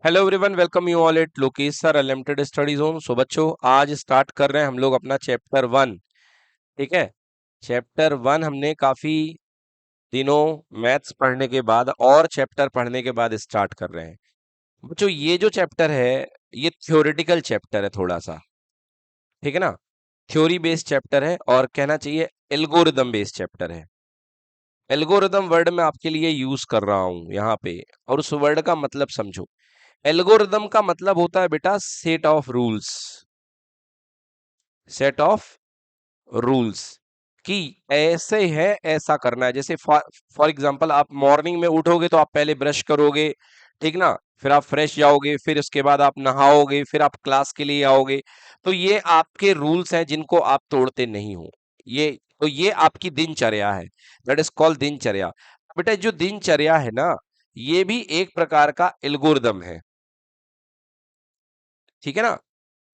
Hello everyone, welcome you all at Lokesh sir unlimited study zone. So बच्चों, आज start कर रहे हैं हम लोग अपना चैप्टर 1। ठीक है। चैप्टर 1 हमने काफी दिनों मैथ्स पढ़ने के बाद और चैप्टर पढ़ने के बाद स्टार्ट कर रहे हैं। बच्चों, ये जो चैप्टर है ये थ्योरेटिकल चैप्टर है थोड़ा सा। ठीक है ना। थ्योरी बेस्ड चैप्टर है और कहना चाहिए एल्गोरिदम बेस्ड चैप्टर है। एल्गोरिदम वर्ड मैं आपके लिए यूज कर रहा हूं यहाँ पे, और उस वर्ड का मतलब समझो। एल्गोरिदम का मतलब होता है बेटा set of rules. Set of rules कि ऐसे है, ऐसा करना है। जैसे फॉर एग्जांपल, आप मॉर्निंग में उठोगे तो आप पहले ब्रश करोगे, ठीक ना। फिर आप फ्रेश जाओगे, फिर उसके बाद आप नहाओगे, फिर आप क्लास के लिए आओगे। तो ये आपके रूल्स हैं जिनको आप तोड़ते नहीं हो। ये तो ये आपकी दिनचर्या है। दैट इज कॉल्ड दिनचर्या। बेटा, जो दिनचर्या है ना, ये भी एक प्रकार का एल्गोरिदम है। ठीक है ना।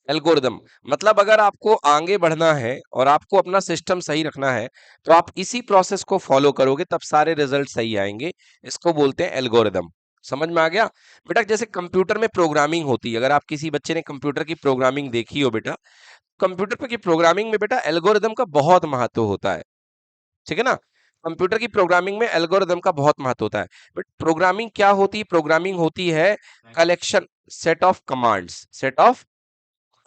एल्गोरिदम मतलब अगर आपको आगे बढ़ना है और आपको अपना सिस्टम सही रखना है, तो आप इसी प्रोसेस को फॉलो करोगे, तब सारे रिजल्ट सही आएंगे। इसको बोलते हैं एल्गोरिदम। समझ में आ गया बेटा। जैसे कंप्यूटर में प्रोग्रामिंग होती है, अगर आप किसी बच्चे ने कंप्यूटर की प्रोग्रामिंग देखी हो बेटा, कंप्यूटर पर की प्रोग्रामिंग में बेटा एल्गोरिदम का बहुत महत्व होता है। ठीक है ना। कंप्यूटर की प्रोग्रामिंग में एल्गोरिदम का बहुत महत्व होता है। बट प्रोग्रामिंग क्या होती है? प्रोग्रामिंग होती है collection, set of commands, set of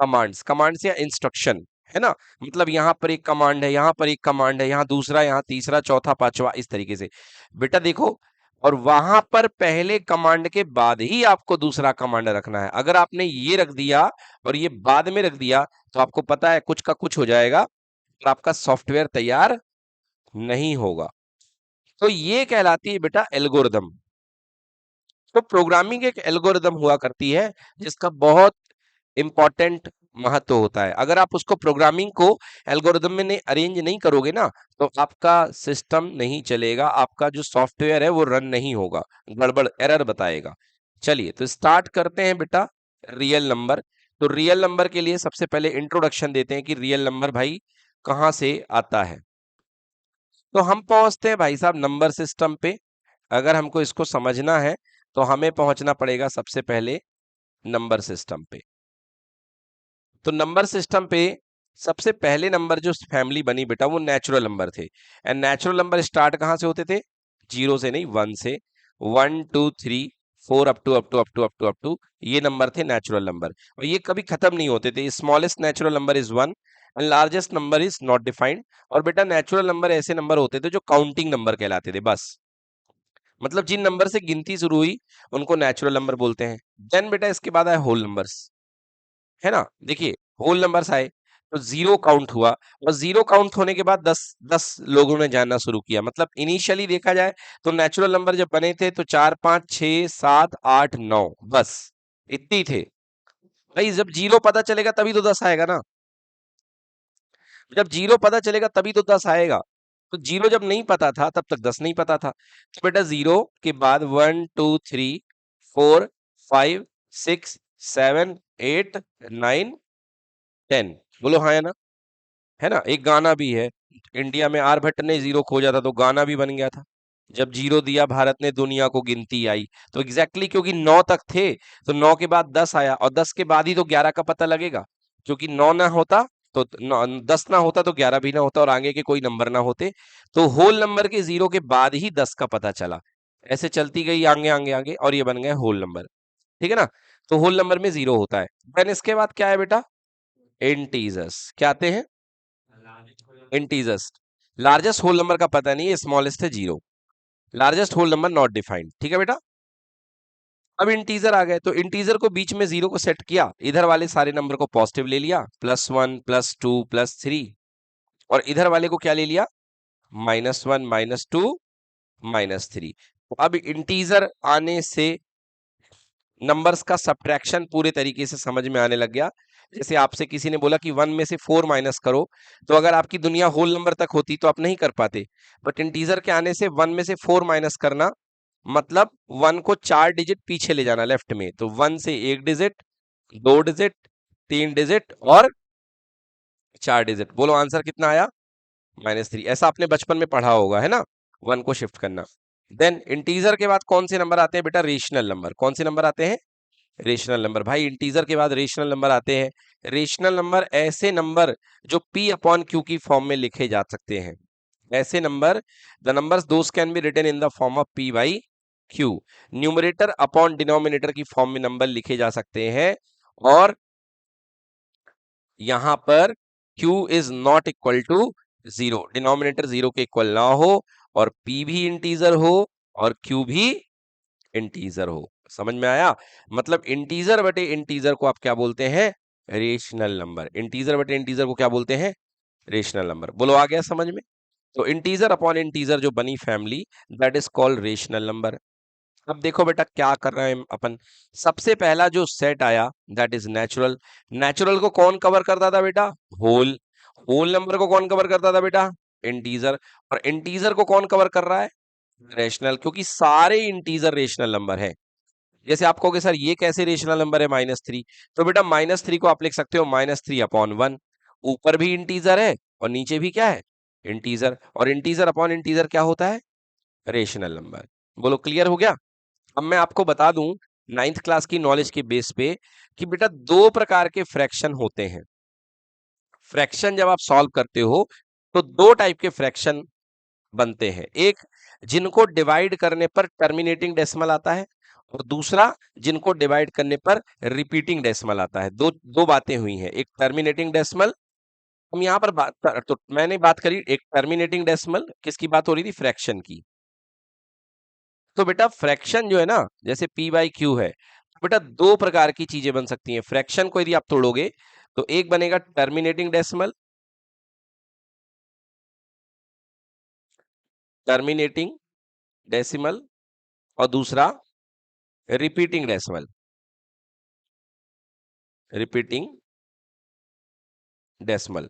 commands, commands या इंस्ट्रक्शन, है ना। मतलब यहाँ पर एक कमांड है, यहाँ पर एक कमांड है, यहाँ दूसरा, यहाँ तीसरा, चौथा, पांचवा, इस तरीके से बेटा देखो। और वहां पर पहले कमांड के बाद ही आपको दूसरा कमांड रखना है। अगर आपने ये रख दिया और ये बाद में रख दिया, तो आपको पता है कुछ का कुछ हो जाएगा और आपका सॉफ्टवेयर तैयार नहीं होगा। तो ये कहलाती है बेटा एल्गोरिदम। तो प्रोग्रामिंग एक एल्गोरिदम हुआ करती है जिसका बहुत इंपॉर्टेंट महत्व होता है। अगर आप उसको प्रोग्रामिंग को एल्गोरिदम में नहीं अरेंज नहीं करोगे ना, तो आपका सिस्टम नहीं चलेगा, आपका जो सॉफ्टवेयर है वो रन नहीं होगा, गड़बड़ एरर बताएगा। चलिए तो स्टार्ट करते हैं बेटा। Real number. तो रियल नंबर के लिए सबसे पहले इंट्रोडक्शन देते हैं कि रियल नंबर भाई कहाँ से आता है। तो हम पहुंचते हैं भाई साहब नंबर सिस्टम पे। अगर हमको इसको समझना है तो हमें पहुंचना पड़ेगा सबसे पहले नंबर सिस्टम पे। तो नंबर सिस्टम पे सबसे पहले नंबर जो फैमिली बनी बेटा, वो नेचुरल नंबर थे। एंड नेचुरल नंबर स्टार्ट कहां से होते थे? जीरो से नहीं, वन से। One two three four up to up to up to up to up to, ये नंबर थे नेचुरल नंबर। और ये कभी खत्म नहीं होते थे। Smallest natural number is one and largest number is not defined. और बेटा नेचुरल नंबर ऐसे नंबर होते थे जो काउंटिंग नंबर कहलाते थे बस। मतलब जिन नंबर से गिनती शुरू हुई उनको नेचुरल नंबर बोलते हैं। देन बेटा इसके बाद आए होल नंबर्स, है ना। देखिए, होल नंबर्स आए तो जीरो काउंट हुआ, और जीरो काउंट होने के बाद 10 लोगों ने जानना शुरू किया। मतलब इनिशियली देखा जाए तो नेचुरल नंबर जब बने थे तो 4 5 6 7 8 9, बस इतने ही थे। भाई जब जीरो पता चलेगा तभी तो 10 आएगा ना। जब जीरो पता चलेगा तभी तो 10 आएगा। तो जीरो जब नहीं पता था तब तक 10 नहीं पता था। तो बेटा जीरो के बाद 1 2 3 4 5 6 7 8 9 10। बोलो हाँ या ना। है ना। एक गाना भी है, इंडिया में आर्यभट्ट ने जीरो खोजा था तो गाना भी बन गया था। जब जीरो दिया भारत ने दुनिया को गिनती आई। तो एग्जैक्टली क्योंकि 9 तक थे, तो 9 के बाद 10 आया, और 10 के बाद ही तो 11 का पता लगेगा। क्योंकि 9 ना होता तो 10 ना होता तो 11 भी ना होता, और आगे के कोई नंबर ना होते। तो होल नंबर के जीरो के बाद ही 10 का पता चला। ऐसे चलती गई आगे आगे आगे और ये बन गए होल नंबर। ठीक है ना। तो होल नंबर में जीरो होता है। देन इसके बाद क्या है बेटा? इंटीजर्स। क्या आते हैं? इंटीजर्स। लार्जेस्ट होल नंबर का पता नहीं है, स्मॉलेस्ट है zero. Largest whole number not defined. ठीक है बेटा। अब इंटीजर आ गए, तो इंटीजर को बीच में जीरो को सेट किया, इधर वाले सारे नंबर को पॉजिटिव ले लिया, +1 +2 +3। और इधर वाले को क्या ले लिया? -1 -2 -3। अब इंटीजर आने से नंबर्स का सब्ट्रैक्शन पूरे तरीके से समझ में आने लग गया। जैसे आपसे किसी ने बोला कि 1 में से 4 माइनस करो, तो अगर आपकी दुनिया होल नंबर तक होती तो आप नहीं कर पाते। बट इंटीजर के आने से 1 में से 4 माइनस करना मतलब 1 को 4 डिजिट पीछे ले जाना लेफ्ट में। तो 1 से 1 डिजिट, 2 डिजिट, 3 डिजिट और 4 डिजिट। बोलो आंसर कितना आया? -3। ऐसा आपने बचपन में पढ़ा होगा, है ना, 1 को शिफ्ट करना। देन इंटीजर के बाद कौन से नंबर आते हैं बेटा? Rational number. कौन से नंबर आते हैं? Rational number. भाई इंटीजर के बाद रेशनल नंबर आते हैं। रेशनल नंबर ऐसे नंबर जो p अपॉन क्यू की फॉर्म में लिखे जा सकते हैं। ऐसे number, the numbers those can be written in the form of p by q। Numerator upon denominator की फॉर्म में नंबर लिखे जा सकते हैं, और यहां पर q is not equal to 0, denominator 0 के इक्वल ना हो, और p भी इंटीजर हो और q भी इंटीजर हो। समझ में आया? मतलब इंटीजर बटे इंटीजर को आप क्या बोलते हैं? Rational number. इंटीजर बटे इंटीजर को क्या बोलते हैं? Rational number. बोलो, आ गया समझ में? तो इंटीजर अपॉन इंटीजर जो बनी family, that is called rational number. अब देखो बेटा क्या कर रहे हैं अपन। सबसे पहला जो सेट आया दैट इज नेचुरल। नेचुरल को कौन कवर करता था बेटा? होल। होल नंबर को कौन कवर करता था बेटा? इंटीजर। और इंटीजर को कौन कवर कर रहा है? रेशनल, क्योंकि सारे इंटीजर रेशनल नंबर है। जैसे आप कहोगे सर ये कैसे रेशनल नंबर है -3, तो बेटा -3 को आप लिख सकते हो -3/1। ऊपर भी इंटीजर है और नीचे भी क्या है? इंटीजर। और इंटीजर अपॉन इंटीजर क्या होता है? Rational number. बोलो, क्लियर हो गया? अब मैं आपको बता दूं नाइन्थ क्लास की नॉलेज के बेस पे कि बेटा दो प्रकार के फ्रैक्शन होते हैं। फ्रैक्शन जब आप सॉल्व करते हो तो दो टाइप के फ्रैक्शन बनते हैं। एक, जिनको डिवाइड करने पर टर्मिनेटिंग डेसिमल आता है, और दूसरा जिनको डिवाइड करने पर रिपीटिंग डेसिमल आता है। दो दो बातें हुई हैं। एक टर्मिनेटिंग डेसिमल, हम यहां पर तो मैंने बात करी एक टर्मिनेटिंग डेसिमल, किसकी बात हो रही थी? फ्रैक्शन की। तो बेटा फ्रैक्शन जो है ना, जैसे p बाई क्यू है, तो बेटा दो प्रकार की चीजें बन सकती हैं। फ्रैक्शन को यदि आप तोड़ोगे तो एक बनेगा टर्मिनेटिंग डेसिमल, टर्मिनेटिंग डेसिमल, और दूसरा रिपीटिंग डेसिमल, रिपीटिंग डेसिमल।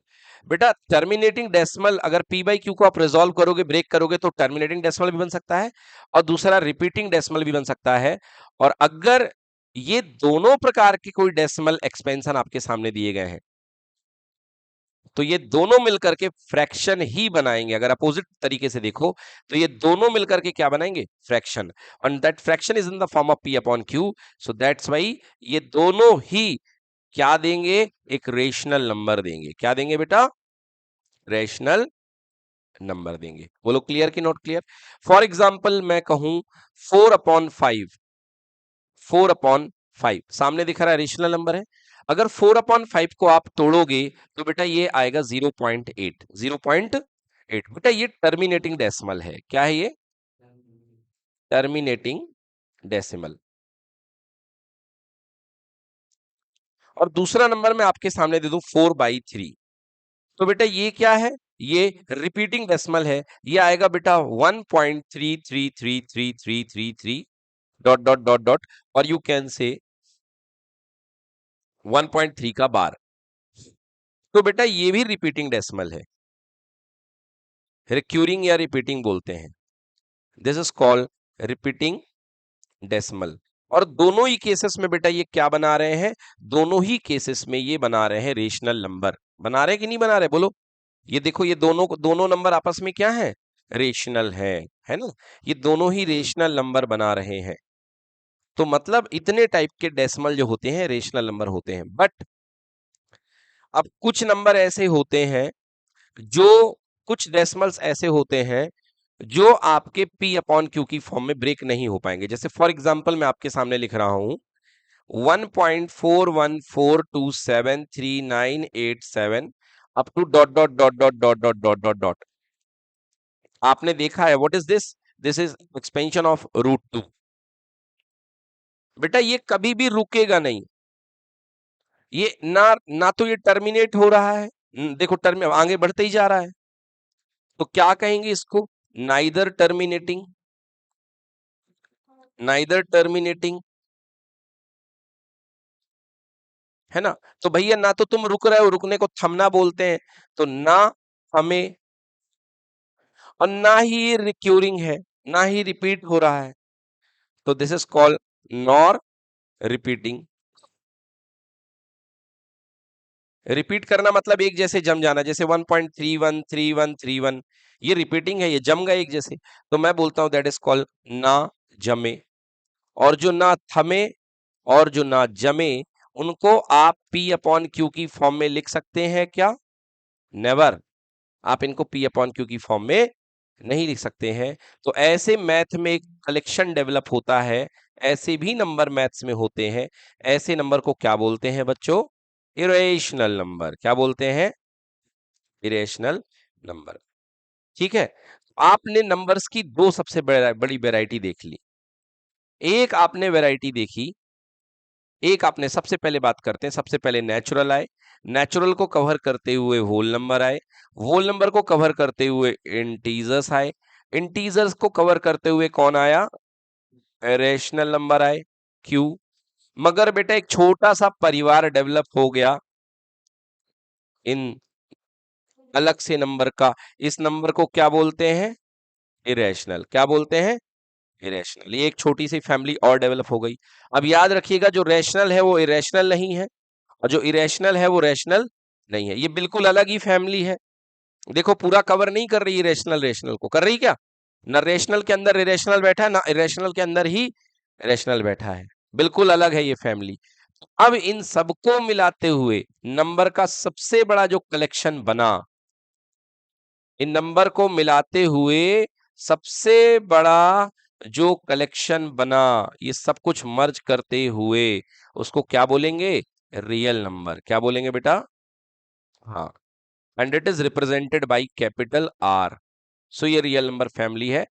बेटा टर्मिनेटिंग डेसिमल अगर p बाई क्यू को आप रिजॉल्व करोगे, ब्रेक करोगे, तो टर्मिनेटिंग डेसिमल भी बन सकता है और दूसरा रिपीटिंग डेसिमल भी बन सकता है। और अगर ये दोनों प्रकार के कोई डेसिमल एक्सपेंशन आपके सामने दिए गए हैं, तो ये दोनों मिलकर के फ्रैक्शन ही बनाएंगे। अगर अपोजिट तरीके से देखो तो ये दोनों मिलकर के क्या बनाएंगे? Fraction. And that fraction is in the form of p upon q। So that's why ये दोनों ही क्या देंगे? एक रेशनल नंबर देंगे। क्या देंगे बेटा? रेशनल नंबर देंगे। बोलो, क्लियर कि नॉट क्लियर? फॉर एग्जाम्पल मैं कहूं 4/5, 4/5 सामने दिख रहा है, रेशनल नंबर है। अगर 4/5 को आप तोड़ोगे तो बेटा ये आएगा 0.8, 0.8। बेटा ये टर्मिनेटिंग डेसिमल है। क्या है ये? Terminating decimal. और दूसरा नंबर मैं आपके सामने दे दूं 4/3, तो बेटा ये क्या है? ये रिपीटिंग डेसिमल है। ये आएगा बेटा 1.333333 डॉट डॉट डॉट डॉट, और यू कैन से 1.3 का बार। तो बेटा ये भी रिपीटिंग डेसिमल है, रिक्यूरिंग या रिपीटिंग बोलते हैं। This is called repeating decimal. और दोनों ही केसेस में बेटा ये क्या बना रहे हैं? दोनों ही केसेस में ये बना रहे हैं रेशनल नंबर। बना रहे कि नहीं बना रहे? बोलो। ये देखो, ये दोनों नंबर आपस में क्या है? रेशनल है ना? ये दोनों ही रेशनल नंबर बना रहे हैं। तो मतलब इतने टाइप के डेसिमल जो होते हैं रेशनल नंबर होते हैं। बट अब कुछ नंबर ऐसे होते हैं जो, कुछ डेसिमल्स ऐसे होते हैं जो आपके p अपॉन क्यू की फॉर्म में ब्रेक नहीं हो पाएंगे। जैसे फॉर एग्जांपल मैं आपके सामने लिख रहा हूं 1.41427398 up to dot dot dot dot dot dot dot dot dot. आपने देखा है what is this? This is expansion of √2। बेटा ये कभी भी रुकेगा नहीं। ये ना ना तो ये टर्मिनेट हो रहा है, देखो टर्म आगे बढ़ते ही जा रहा है। तो क्या कहेंगे इसको? नाइदर टर्मिनेटिंग, नाइदर टर्मिनेटिंग, है ना? तो भैया ना तो तुम रुक रहे हो, रुकने को थमना बोलते हैं, तो ना हमें, और ना ही ये रिक्यूरिंग है, ना ही रिपीट हो रहा है। तो this is called nor repeating. Repeat करना मतलब एक जैसे जम जाना, जैसे 1.313131, ये रिपीटिंग है, ये जम गए एक जैसे। तो मैं बोलता हूं दैट इज कॉल्ड ना जमे। और जो ना थमे और जो ना जमे उनको आप P अपॉन Q की फॉर्म में लिख सकते हैं क्या? नेवर। आप इनको P अपॉन Q की फॉर्म में नहीं लिख सकते हैं। तो ऐसे मैथ में एक कलेक्शन डेवलप होता है, ऐसे भी नंबर मैथ्स में होते हैं। ऐसे नंबर को क्या बोलते हैं बच्चों? Irrational number. क्या बोलते हैं? Irrational number. ठीक है, आपने नंबर्स की दो सबसे बड़ी वैरायटी देख ली। एक आपने वैरायटी देखी, एक आपने, सबसे पहले बात करते हैं, सबसे पहले नेचुरल आए, नेचुरल को कवर करते हुए होल नंबर आए, होल नंबर को कवर करते हुए इंटीजर्स आए, इंटीजर्स को कवर करते हुए कौन आया? रेशनल नंबर आए, क्यू। मगर बेटा एक छोटा सा परिवार डेवलप हो गया इन अलग से नंबर का। इस नंबर को क्या बोलते हैं? इरेशनल। क्या बोलते हैं? इरेशनल। ये एक छोटी सी फैमिली और डेवलप हो गई। अब याद रखिएगा, जो रैशनल है वो इरेशनल नहीं है, और जो इरेशनल है वो रैशनल नहीं है। ये बिल्कुल अलग ही फैमिली है। देखो पूरा कवर नहीं कर रही रेशनल, रेशनल को कर रही क्या? ना रेशनल के अंदर इरेशनल बैठा है, ना इरेशनल के अंदर ही रेशनल बैठा है। बिल्कुल अलग है ये फैमिली। अब इन सबको मिलाते हुए नंबर का सबसे बड़ा जो कलेक्शन बना, इन नंबर को मिलाते हुए सबसे बड़ा जो कलेक्शन बना, ये सब कुछ मर्ज करते हुए उसको क्या बोलेंगे? Real number. क्या बोलेंगे बेटा? हाँ, and it is represented by capital R. So ये रियल नंबर फैमिली है।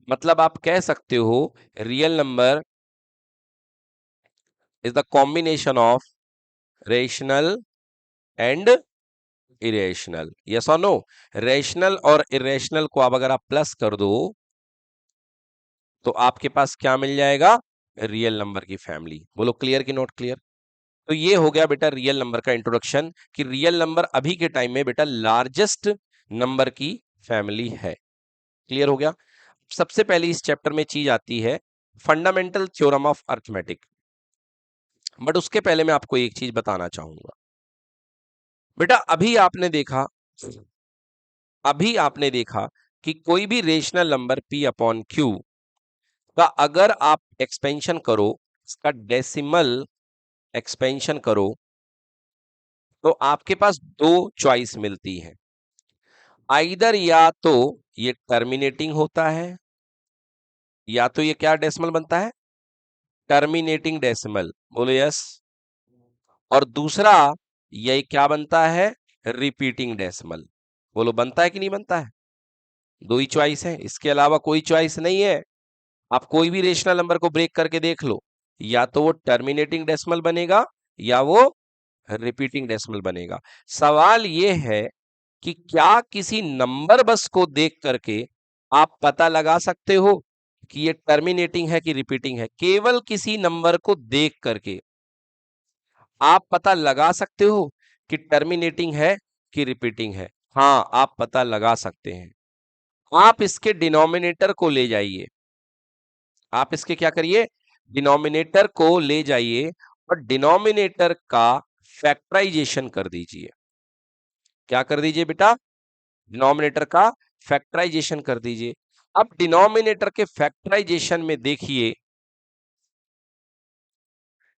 मतलब आप कह सकते हो real number is the combination of rational and irrational. Yes और नो? रेशनल और इरेशनल को आप अगर आप प्लस कर दो तो आपके पास क्या मिल जाएगा? रियल नंबर की फैमिली। बोलो क्लियर कि नॉट क्लियर? तो ये हो गया बेटा रियल नंबर का इंट्रोडक्शन, कि रियल नंबर अभी के टाइम में बेटा लार्जेस्ट नंबर की फैमिली है। क्लियर हो गया? सबसे पहले इस चैप्टर में चीज आती है fundamental theorem of arithmetic. But उसके पहले मैं आपको एक चीज बताना चाहूंगा। बेटा अभी आपने देखा कि कोई भी rational number P upon Q का अगर आप एक्सपेंशन करो, इसका डेसिमल एक्सपेंशन करो, तो आपके पास दो चॉइस मिलती है। आइदर या तो ये टर्मिनेटिंग होता है, या तो ये क्या डेसिमल बनता है? Terminating decimal. बोलो यस। और दूसरा ये क्या बनता है? Repeating decimal. बोलो बनता है कि नहीं बनता है? दो ही चॉइस है, इसके अलावा कोई चॉइस नहीं है। आप कोई भी रेशनल नंबर को ब्रेक करके देख लो, या तो वो टर्मिनेटिंग डेसिमल बनेगा या वो रिपीटिंग डेसिमल बनेगा। सवाल ये है कि क्या किसी नंबर बस को देख करके आप पता लगा सकते हो कि ये टर्मिनेटिंग है कि रिपीटिंग है? केवल किसी नंबर को देख करके आप पता लगा सकते हो कि टर्मिनेटिंग है कि रिपीटिंग है? हाँ, आप पता लगा सकते हैं। आप इसके डिनोमिनेटर को ले जाइए, आप इसके क्या करिए? डिनोमिनेटर को ले जाइए और डिनोमिनेटर का फैक्टराइजेशन कर दीजिए। क्या कर दीजिए बेटा? डिनोमिनेटर का फैक्टराइजेशन कर दीजिए। अब डिनोमिनेटर के फैक्टराइजेशन में देखिए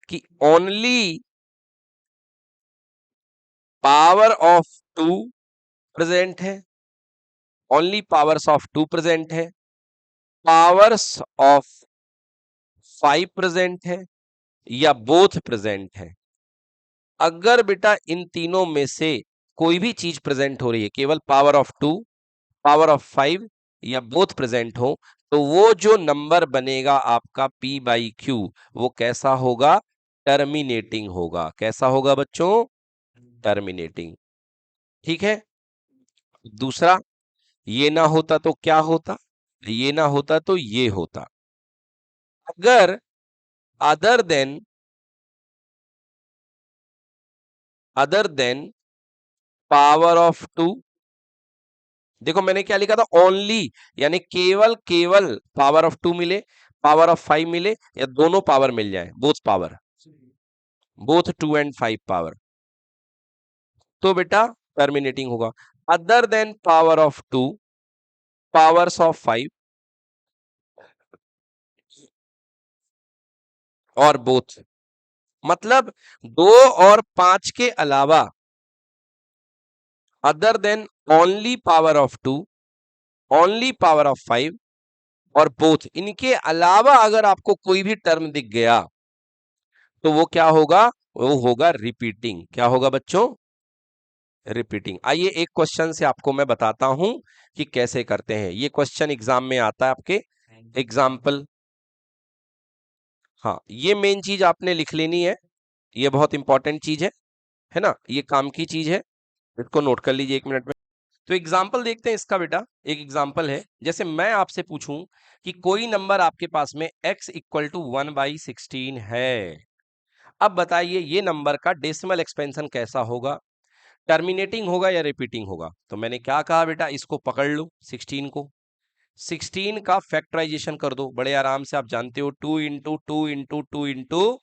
कि only power of two present है, only powers of two present है, पावर्स ऑफ फाइव प्रेजेंट है, या बोथ प्रेजेंट है। अगर बेटा इन तीनों में से कोई भी चीज प्रेजेंट हो रही है, केवल power of two, power of five या बोथ प्रेजेंट हो, तो वो जो नंबर बनेगा आपका P बाई Q, वो कैसा होगा? टर्मिनेटिंग होगा। कैसा होगा बच्चों? टर्मिनेटिंग। ठीक है। दूसरा, ये ना होता तो क्या होता? ये ना होता तो ये होता। अगर other than power of two, देखो मैंने क्या लिखा था? ओनली, यानी केवल केवल पावर ऑफ टू मिले, पावर ऑफ फाइव मिले, या दोनों पावर मिल जाए, both power, both two and five power, तो बेटा टर्मिनेटिंग होगा। Other than power of two, powers of five और बोथ, मतलब 2 और 5 के अलावा, other than only power of 2, only power of 5 और बोथ, इनके अलावा अगर आपको कोई भी टर्म दिख गया तो वो क्या होगा, वो होगा रिपीटिंग। क्या होगा बच्चों, रिपीटिंग। आइए एक क्वेश्चन से आपको मैं बताता हूं कि कैसे करते हैं। ये क्वेश्चन एग्जाम में आता है आपके, एग्जाम्पल। हाँ, ये मेन चीज आपने लिख लेनी है, ये बहुत इंपॉर्टेंट चीज है ना, ये काम की चीज है, इसको नोट कर लीजिए 1 मिनट में। तो एग्जाम्पल देखते हैं इसका बेटा। एक एग्जाम्पल है, जैसे मैं आपसे पूछूं कि कोई नंबर आपके पास में x इक्वल टू 1/16 है। अब बताइए ये नंबर का डेसिमल एक्सपेंशन कैसा होगा, टर्मिनेटिंग होगा या रिपीटिंग होगा। तो मैंने क्या कहा बेटा, इसको पकड़ लो 16 को, 16 का फैक्टराइजेशन कर दो बड़े आराम से, आप जानते हो 2 इंटू 2 इंटू 2 इंटू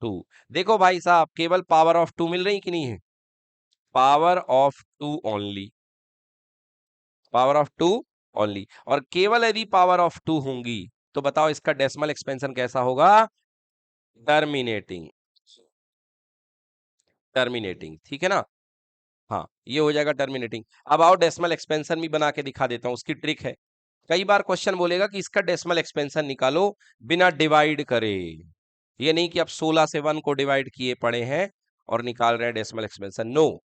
2। देखो भाई साहब, केवल पावर ऑफ 2 मिल रही कि नहीं है, power of 2 only, power of 2 only. और केवल यदि पावर ऑफ 2 होंगी तो बताओ इसका डेसिमल एक्सपेंशन कैसा होगा, टर्मिनेटिंग, टर्मिनेटिंग, ठीक है ना। हाँ, ये हो जाएगा टर्मिनेटिंग। अब आओ डेसिमल एक्सपेंशन भी बना के दिखा देता हूं, उसकी ट्रिक है। कई बार क्वेश्चन बोलेगा कि इसका डेसिमल एक्सपेंशन निकालो बिना डिवाइड करे। ये नहीं कि आप 16 से 1 को डिवाइड किए पड़े हैं और निकाल रहे हैं डेसिमल एक्सपेंशन, नो।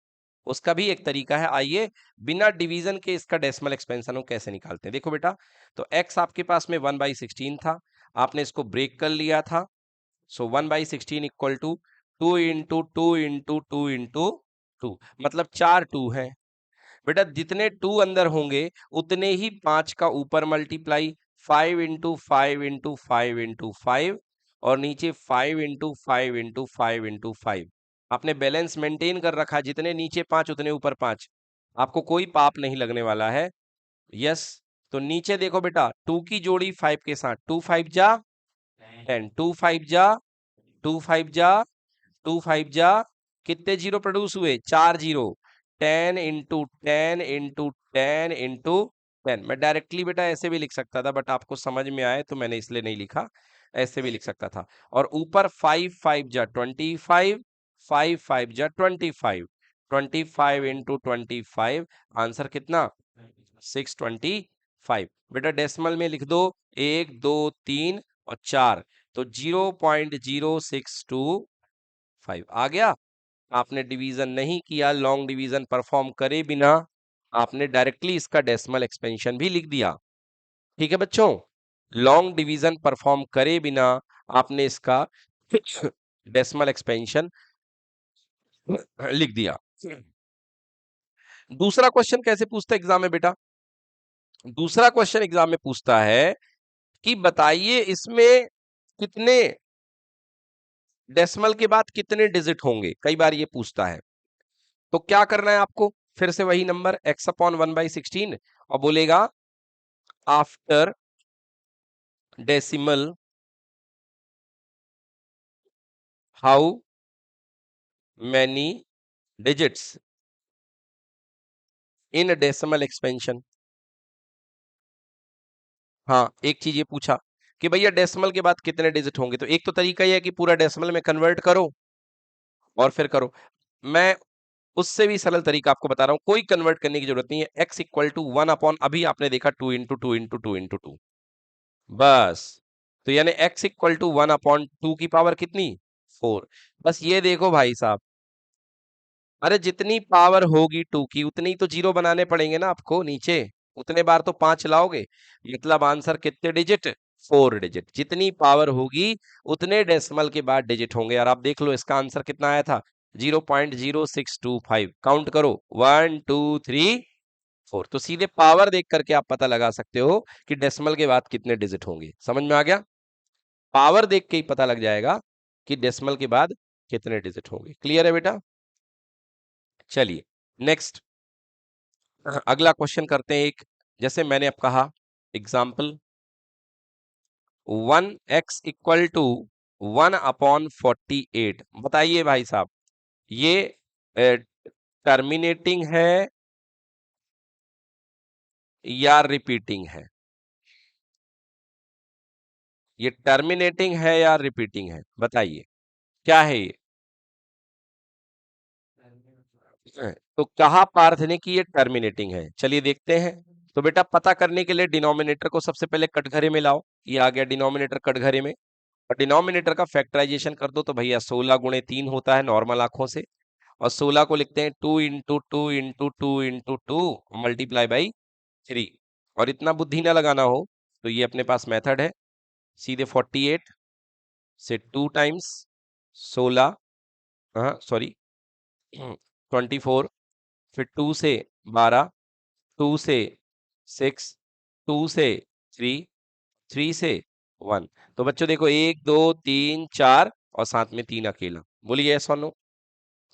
उसका भी एक तरीका है, आइए बिना डिवीजन के इसका डेसिमल एक्सपेंशन हम कैसे निकालते हैं। देखो बेटा, तो x आपके पास में 1/16 था, आपने इसको ब्रेक कर लिया था, so 1/16 equal to 2 into 2 into 2 into 2, मतलब 4 2 है। बेटा जितने 2 अंदर होंगे उतने ही 5 का ऊपर मल्टीप्लाई, 5 इंटू 5 इंटू 5 इंटू 5, और नीचे 5 इंटू 5 इंटू 5 इंटू 5। आपने बैलेंस मेंटेन कर रखा, जितने नीचे 5 उतने ऊपर 5, आपको कोई पाप नहीं लगने वाला है। यस, तो नीचे देखो बेटा, 2 की जोड़ी 5 के साथ, 2 5 जा 10, 2 5 जा 2 5 जा 2 5 जा, कितने जीरो प्रोड्यूस हुए, 4 जीरो। 10 into 10 into 10 into 10। मैं डायरेक्टली बेटा ऐसे भी लिख सकता था, बट आपको समझ में आए तो मैंने इसलिए नहीं लिखा, ऐसे भी लिख सकता था। और ऊपर 5 5 जा 25, 5 5 जा 25, 25 इंटू 25, आंसर कितना, 625। बेटा डेसिमल में लिख दो 1 2 3 और 4, तो 0.0625 आ गया। आपने डिवीजन नहीं किया, लॉन्ग डिवीजन परफॉर्म करे बिना आपने डायरेक्टली इसका डेसिमल एक्सपेंशन भी लिख दिया। ठीक है बच्चों, लॉन्ग डिवीजन परफॉर्म करे बिना आपने इसका डेसिमल एक्सपेंशन लिख दिया। दूसरा क्वेश्चन कैसे पूछता है एग्जाम में बेटा, दूसरा क्वेश्चन एग्जाम में पूछता है कि बताइए इसमें कितने डेसिमल के बाद कितने डिजिट होंगे, कई बार ये पूछता है। तो क्या करना है आपको, फिर से वही नंबर x अपॉन 1/16, और बोलेगा after decimal how many digits in decimal expansion. हाँ, एक चीज ये पूछा कि भैया डेसिमल के बाद कितने डिजिट होंगे, तो एक तो तरीका ये है कि पूरा डेसिमल में कन्वर्ट करो और फिर करो। मैं उससे भी सरल तरीका आपको बता रहा हूं, कोई कन्वर्ट करने की जरूरत नहीं है। x इक्वल टू 1 अपॉन, अभी आपने देखा 2 इंटू 2 इंटू 2 इंटू 2, बस। तो यानी x इक्वल टू 1/2 की पावर कितनी, 4। बस ये देखो भाई साहब, अरे जितनी पावर होगी 2 की उतनी ही तो जीरो बनाने पड़ेंगे ना आपको नीचे, उतने बार तो 5 लाओगे, मतलब आंसर कितने डिजिट, 4 डिजिट। जितनी पावर होगी उतने डेसिमल के बाद डिजिट होंगे। और आप देख लो इसका आंसर कितना आया था, 0.0625। काउंट करो, 1 2 3 4। तो सीधे पावर देख करके आप पता लगा सकते हो कि डेसिमल के बाद कितने डिजिट होंगे। समझ में आ गया, पावर देख के ही पता लग जाएगा कि डेसिमल के बाद कितने डिजिट होंगे। क्लियर है बेटा, चलिए नेक्स्ट अगला क्वेश्चन करते हैं। एक जैसे मैंने अब कहा एग्जाम्पल, 1x इक्वल टू 1/48। बताइए भाई साहब, ये टर्मिनेटिंग है या रिपीटिंग है, ये टर्मिनेटिंग है या रिपीटिंग है, बताइए। क्या है ये? तो कहा पार्थ ने कि ये टर्मिनेटिंग है, चलिए देखते हैं। तो बेटा पता करने के लिए डिनोमिनेटर को सबसे पहले कटघरे में लाओ, ये आ गया डिनोमिनेटर कटघरे में। और डिनोमिनेटर का फैक्टराइजेशन कर दो तो भैया 16 × 3 होता है नॉर्मल आंखों से। और 16 को लिखते हैं 2 × 2 × 2 × 2 मल्टीप्लाई बाई 3। और इतना बुद्धि ना लगाना हो तो ये अपने पास मेथड है, सीधे 48 से 2 टाइम्स 16, हाँ सॉरी 24, फिर 2 से 12, 2 से 6, 2 से 3, 3 से 1। तो बच्चों देखो 1 2 3 4 और साथ में 3 अकेला, बोलिए यस और नो।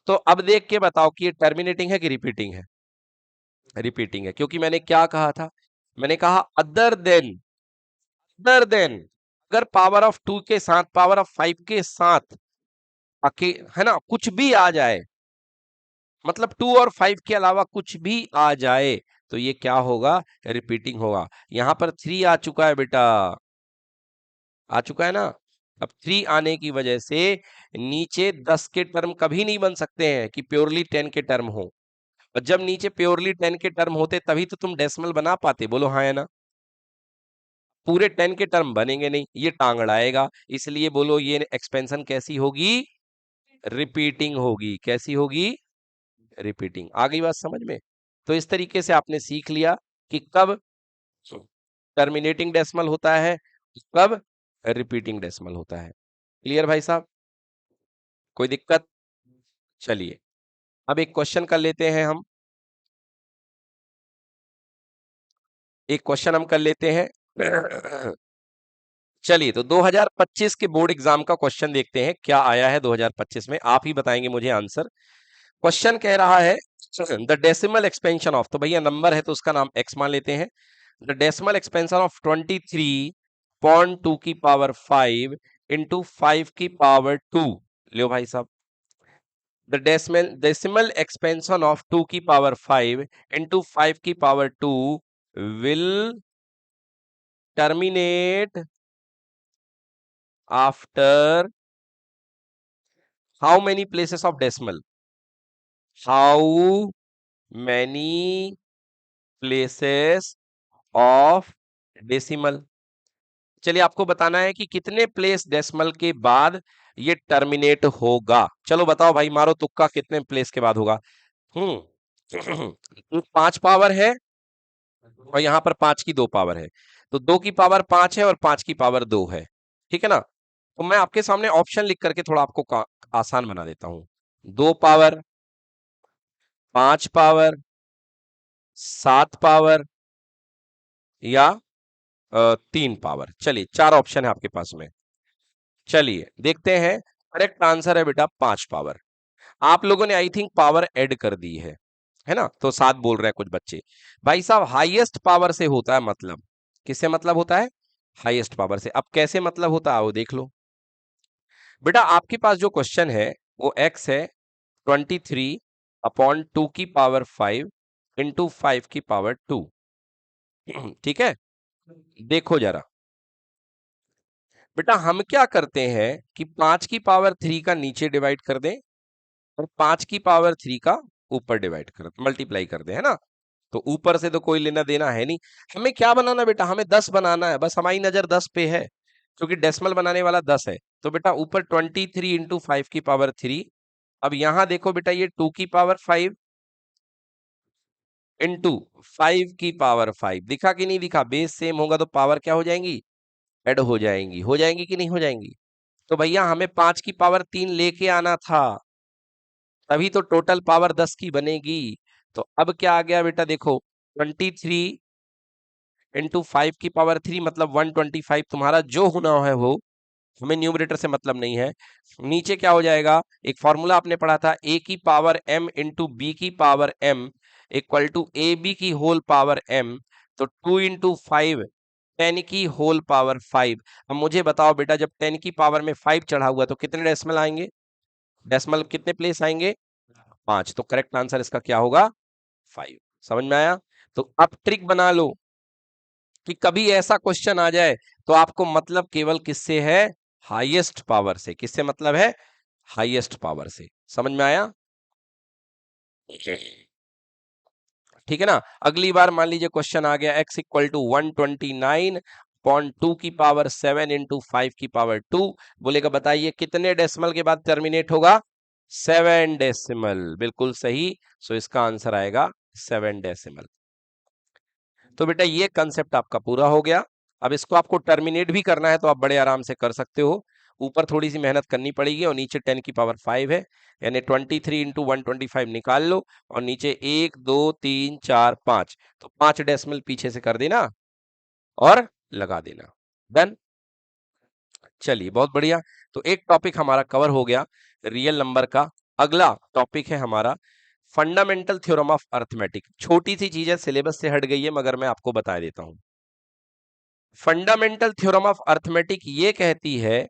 तो अब देख के बताओ कि ये टर्मिनेटिंग है कि रिपीटिंग है? रिपीटिंग है, क्योंकि मैंने क्या कहा था? मैंने कहा अदर देन अगर पावर ऑफ 2 के साथ पावर ऑफ 5 के साथ है ना कुछ भी आ जाए, मतलब 2 और 5 के अलावा कुछ भी आ जाए तो ये क्या होगा? रिपीटिंग होगा। यहां पर 3 आ चुका है बेटा, आ चुका है ना। अब 3 आने की वजह से नीचे 10 के टर्म कभी नहीं बन सकते हैं कि प्योरली 10 के टर्म हो। और जब नीचे प्योरली 10 के टर्म होते तभी तो तुम डेसिमल बना पाते, बोलो हाँ या ना। पूरे 10 के टर्म बनेंगे नहीं, ये टांग अड़ाएगा। इसलिए बोलो ये एक्सपेंशन कैसी होगी? रिपीटिंग होगी। कैसी होगी? रिपीटिंग। आ गई बात समझ में? तो इस तरीके से आपने सीख लिया कि कब टर्मिनेटिंग डेसिमल होता है, कब रिपीटिंग डेसिमल होता है। क्लियर भाई साहब? कोई दिक्कत? चलिए अब एक क्वेश्चन कर लेते हैं हम। एक क्वेश्चन हम कर लेते हैं। चलिए तो 2025 के बोर्ड एग्जाम का क्वेश्चन देखते हैं क्या आया है 2025 में, आप ही बताएंगे मुझे आंसर। क्वेश्चन कह रहा है द डेसिमल एक्सपेंशन ऑफ, तो भैया नंबर है तो उसका नाम एक्स मान लेते हैं। द डेसिमल एक्सपेंशन ऑफ 23.2 की पावर 5 इंटू 5 की पावर 2। लो भाई साहब, द डेसिमल एक्सपेंशन ऑफ 2 की पावर 5 इंटू 5 की power 2 will terminate after how many places of decimal? How many places of decimal? चलिए आपको बताना है कि कितने प्लेस डेसिमल के बाद ये टर्मिनेट होगा। चलो बताओ भाई, मारो तुक्का, कितने प्लेस के बाद होगा? हम्म 5 पावर है और यहां पर 5 की 2 पावर है, तो 2 की पावर 5 है और 5 की पावर 2 है। ठीक है ना? तो मैं आपके सामने ऑप्शन लिख करके थोड़ा आपको आसान बना देता हूं। 2 पावर, 5 पावर, 7 पावर या 3 पावर। चलिए 4 ऑप्शन है आपके पास में। चलिए देखते हैं। करेक्ट आंसर है बेटा 5 पावर। आप लोगों ने आई थिंक पावर ऐड कर दी है ना? तो 7 बोल रहे हैं कुछ बच्चे। भाई साहब हाईएस्ट पावर से होता है मतलब, किससे मतलब होता है? हाईएस्ट पावर से। अब कैसे मतलब होता है वो देख लो। बेटा आपके पास जो क्वेश्चन है वो एक्स है 23/2 की पावर 5 इंटू 5 की पावर 2। ठीक है, देखो जरा बेटा, हम क्या करते हैं कि 5 की पावर 3 का नीचे डिवाइड कर दें और 5 की पावर 3 का ऊपर डिवाइड कर मल्टीप्लाई कर दें, है ना? तो ऊपर से तो कोई लेना देना है नहीं। हमें क्या बनाना बेटा? हमें 10 बनाना है, बस हमारी नजर 10 पे है क्योंकि डेसिमल बनाने वाला 10 है। तो बेटा ऊपर 23 इंटू 5 की पावर 3। अब यहां देखो बेटा, ये 2 की पावर 5 इंटू 5 की पावर 5, दिखा कि नहीं दिखा? बेस सेम होगा तो पावर क्या हो जाएंगी? ऐड हो जाएंगी। हो जाएंगी कि नहीं हो जाएंगी? तो भैया हमें 5 की पावर 3 लेके आना था, तभी तो टोटल पावर 10 की बनेगी। तो अब क्या आ गया बेटा, देखो 23 इंटू 5 की पावर 3 मतलब 125। तुम्हारा जो होना है वो, हमें न्यूमरेटर से मतलब नहीं है। नीचे क्या हो जाएगा? एक फॉर्मूला आपने पढ़ा था, ए की पावर एम इंटू बी की power M equal to A B की होल पावर एम। तो 2 इंटू 5 10 की होल पावर 5। अब मुझे बताओ बेटा, जब 10 की पावर में 5 चढ़ा हुआ तो कितने डेसिमल आएंगे? डेसिमल कितने प्लेस आएंगे? 5। तो करेक्ट आंसर इसका क्या होगा? 5। समझ में आया? तो अब ट्रिक बना लो कि कभी ऐसा क्वेश्चन आ जाए तो आपको मतलब केवल किससे है? हाईएस्ट पावर से। किससे मतलब है? हाईएस्ट पावर से। समझ में आया? ठीक है ना। अगली बार मान लीजिए क्वेश्चन आ गया x इक्वल टू 129.2 की पावर 7 इंटू 5 की पावर 2, बोलेगा बताइए कितने डेसिमल के बाद टर्मिनेट होगा? 7 डेसिमल, बिल्कुल सही। सो इसका आंसर आएगा 7 डेसिमल। तो बेटा ये कंसेप्ट आपका पूरा हो गया। अब इसको आपको टर्मिनेट भी करना है तो आप बड़े आराम से कर सकते हो। ऊपर थोड़ी सी मेहनत करनी पड़ेगी और नीचे 10 की पावर 5 है, यानी 23 इंटू 125 निकाल लो और नीचे 1 2 3 4 5, तो 5 डेसिमल पीछे से कर देना और लगा देना। डन। चलिए बहुत बढ़िया। तो एक टॉपिक हमारा कवर हो गया रियल नंबर का। अगला टॉपिक है हमारा फंडामेंटल थ्योरम ऑफ अर्थमेटिक। छोटी सी चीज है, सिलेबस से हट गई है, मगर मैं आपको बता देता हूं। फंडामेंटल थ्योरम ऑफ अर्थमेटिक ये कहती है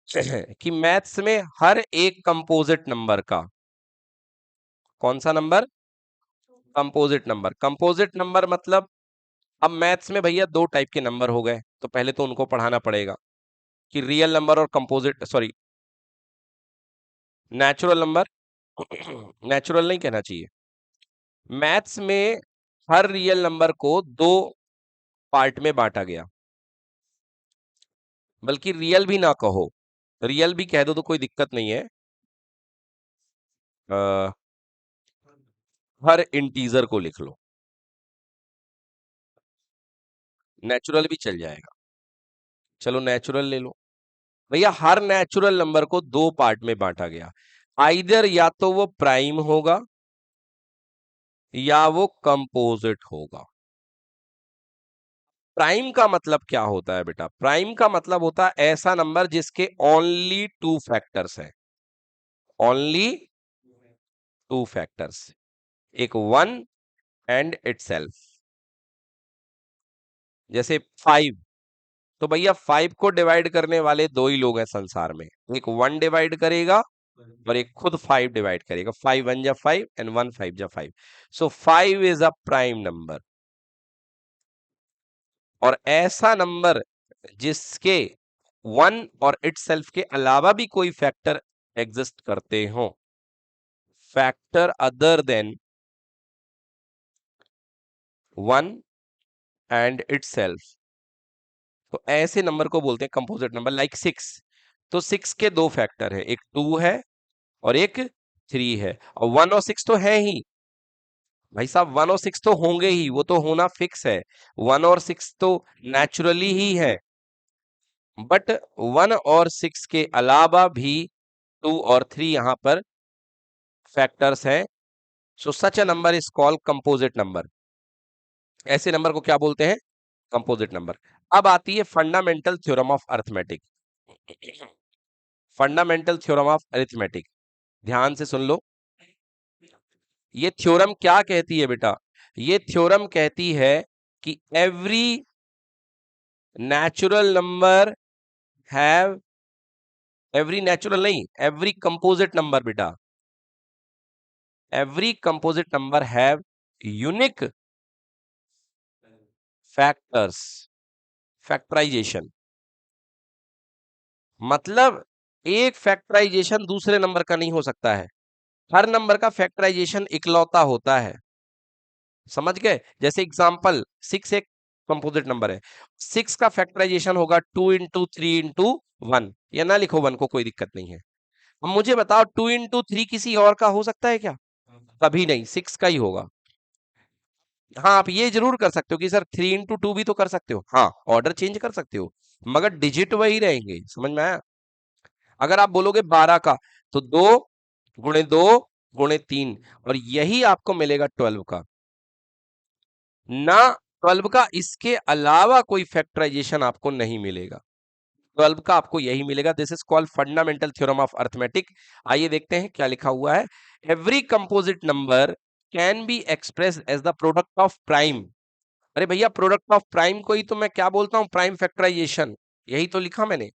कि मैथ्स में हर एक कंपोजिट नंबर का, कौन सा number? Composite number. Composite number मतलब अब मैथ्स में भैया दो टाइप के नंबर हो गए, तो पहले तो उनको पढ़ाना पड़ेगा कि रियल नंबर और composite, sorry natural number natural नहीं कहना चाहिए। मैथ्स में हर रियल नंबर को दो पार्ट में बांटा गया, बल्कि रियल भी ना कहो, रियल भी कह दो तो कोई दिक्कत नहीं है। आ, हर इंटीजर को लिख लो, नेचुरल भी चल जाएगा। चलो नेचुरल ले लो भैया। हर नेचुरल नंबर को दो पार्ट में बांटा गया, आइदर या तो वो प्राइम होगा या वो कंपोजिट होगा। प्राइम का मतलब क्या होता है बेटा? प्राइम का मतलब होता है ऐसा नंबर जिसके ओनली टू फैक्टर्स हैं, ओनली टू फैक्टर्स, एक वन एंड इटसेल्फ। जैसे 5, तो भैया 5 को डिवाइड करने वाले दो ही लोग हैं संसार में, एक 1 डिवाइड करेगा और एक खुद 5 डिवाइड करेगा। 5 1 जा 5 एंड 1 5 जा 5। सो 5 इज अ प्राइम नंबर। और ऐसा नंबर जिसके वन और इटसेल्फ के अलावा भी कोई फैक्टर एग्जिस्ट करते हो, factor other than one and itself, तो ऐसे नंबर को बोलते हैं कंपोजिट नंबर। लाइक 6, तो 6 के दो फैक्टर है, एक 2 है और एक 3 है, और 1 और 6 तो है ही भाई साहब। 1 और 6 तो होंगे ही, वो तो होना फिक्स है। 1 और 6 तो नेचुरली ही है, बट 1 और 6 के अलावा भी 2 और 3 यहां पर फैक्टर्स हैं। So such a number is called composite number. ऐसे नंबर को क्या बोलते हैं? Composite number. अब आती है fundamental theorem of arithmetic. Fundamental theorem of arithmetic, ध्यान से सुन लो। ये थ्योरम क्या कहती है बेटा? ये थ्योरम कहती है कि every natural number have, every natural नहीं, एवरी कंपोजिट नंबर बेटा, every composite number have unique factors, factorization. मतलब एक फैक्टराइजेशन दूसरे नंबर का नहीं हो सकता है, हर नंबर का फैक्टराइजेशन इकलौता होता है। समझ गए? जैसे एग्जांपल 6 एक कंपोजिट नंबर है, 6 का फैक्टराइजेशन होगा 2 इंटू 3 इंटू 1, या ना लिखो 1 को, कोई दिक्कत नहीं है। अब मुझे बताओ 2 इंटू 3 किसी और का हो सकता है क्या? कभी नहीं, 6 का ही होगा। हाँ आप ये जरूर कर सकते हो कि सर 3 इंटू 2 भी तो कर सकते हो, हाँ ऑर्डर चेंज कर सकते हो, मगर डिजिट वही रहेंगे। समझ में आया? अगर आप बोलोगे 12 का, तो 2 गुणे 2 गुणे 3, और यही आपको मिलेगा 12 का ना। 12 का इसके अलावा कोई फैक्टराइजेशन आपको नहीं मिलेगा, 12 का आपको यही मिलेगा। This is called fundamental theorem of arithmetic. आइए देखते हैं क्या लिखा हुआ है। Every composite number can be express as the product of prime. अरे भैया प्रोडक्ट ऑफ प्राइम को ही तो मैं क्या बोलता हूं? प्राइम फैक्टराइजेशन, यही तो लिखा मैंने।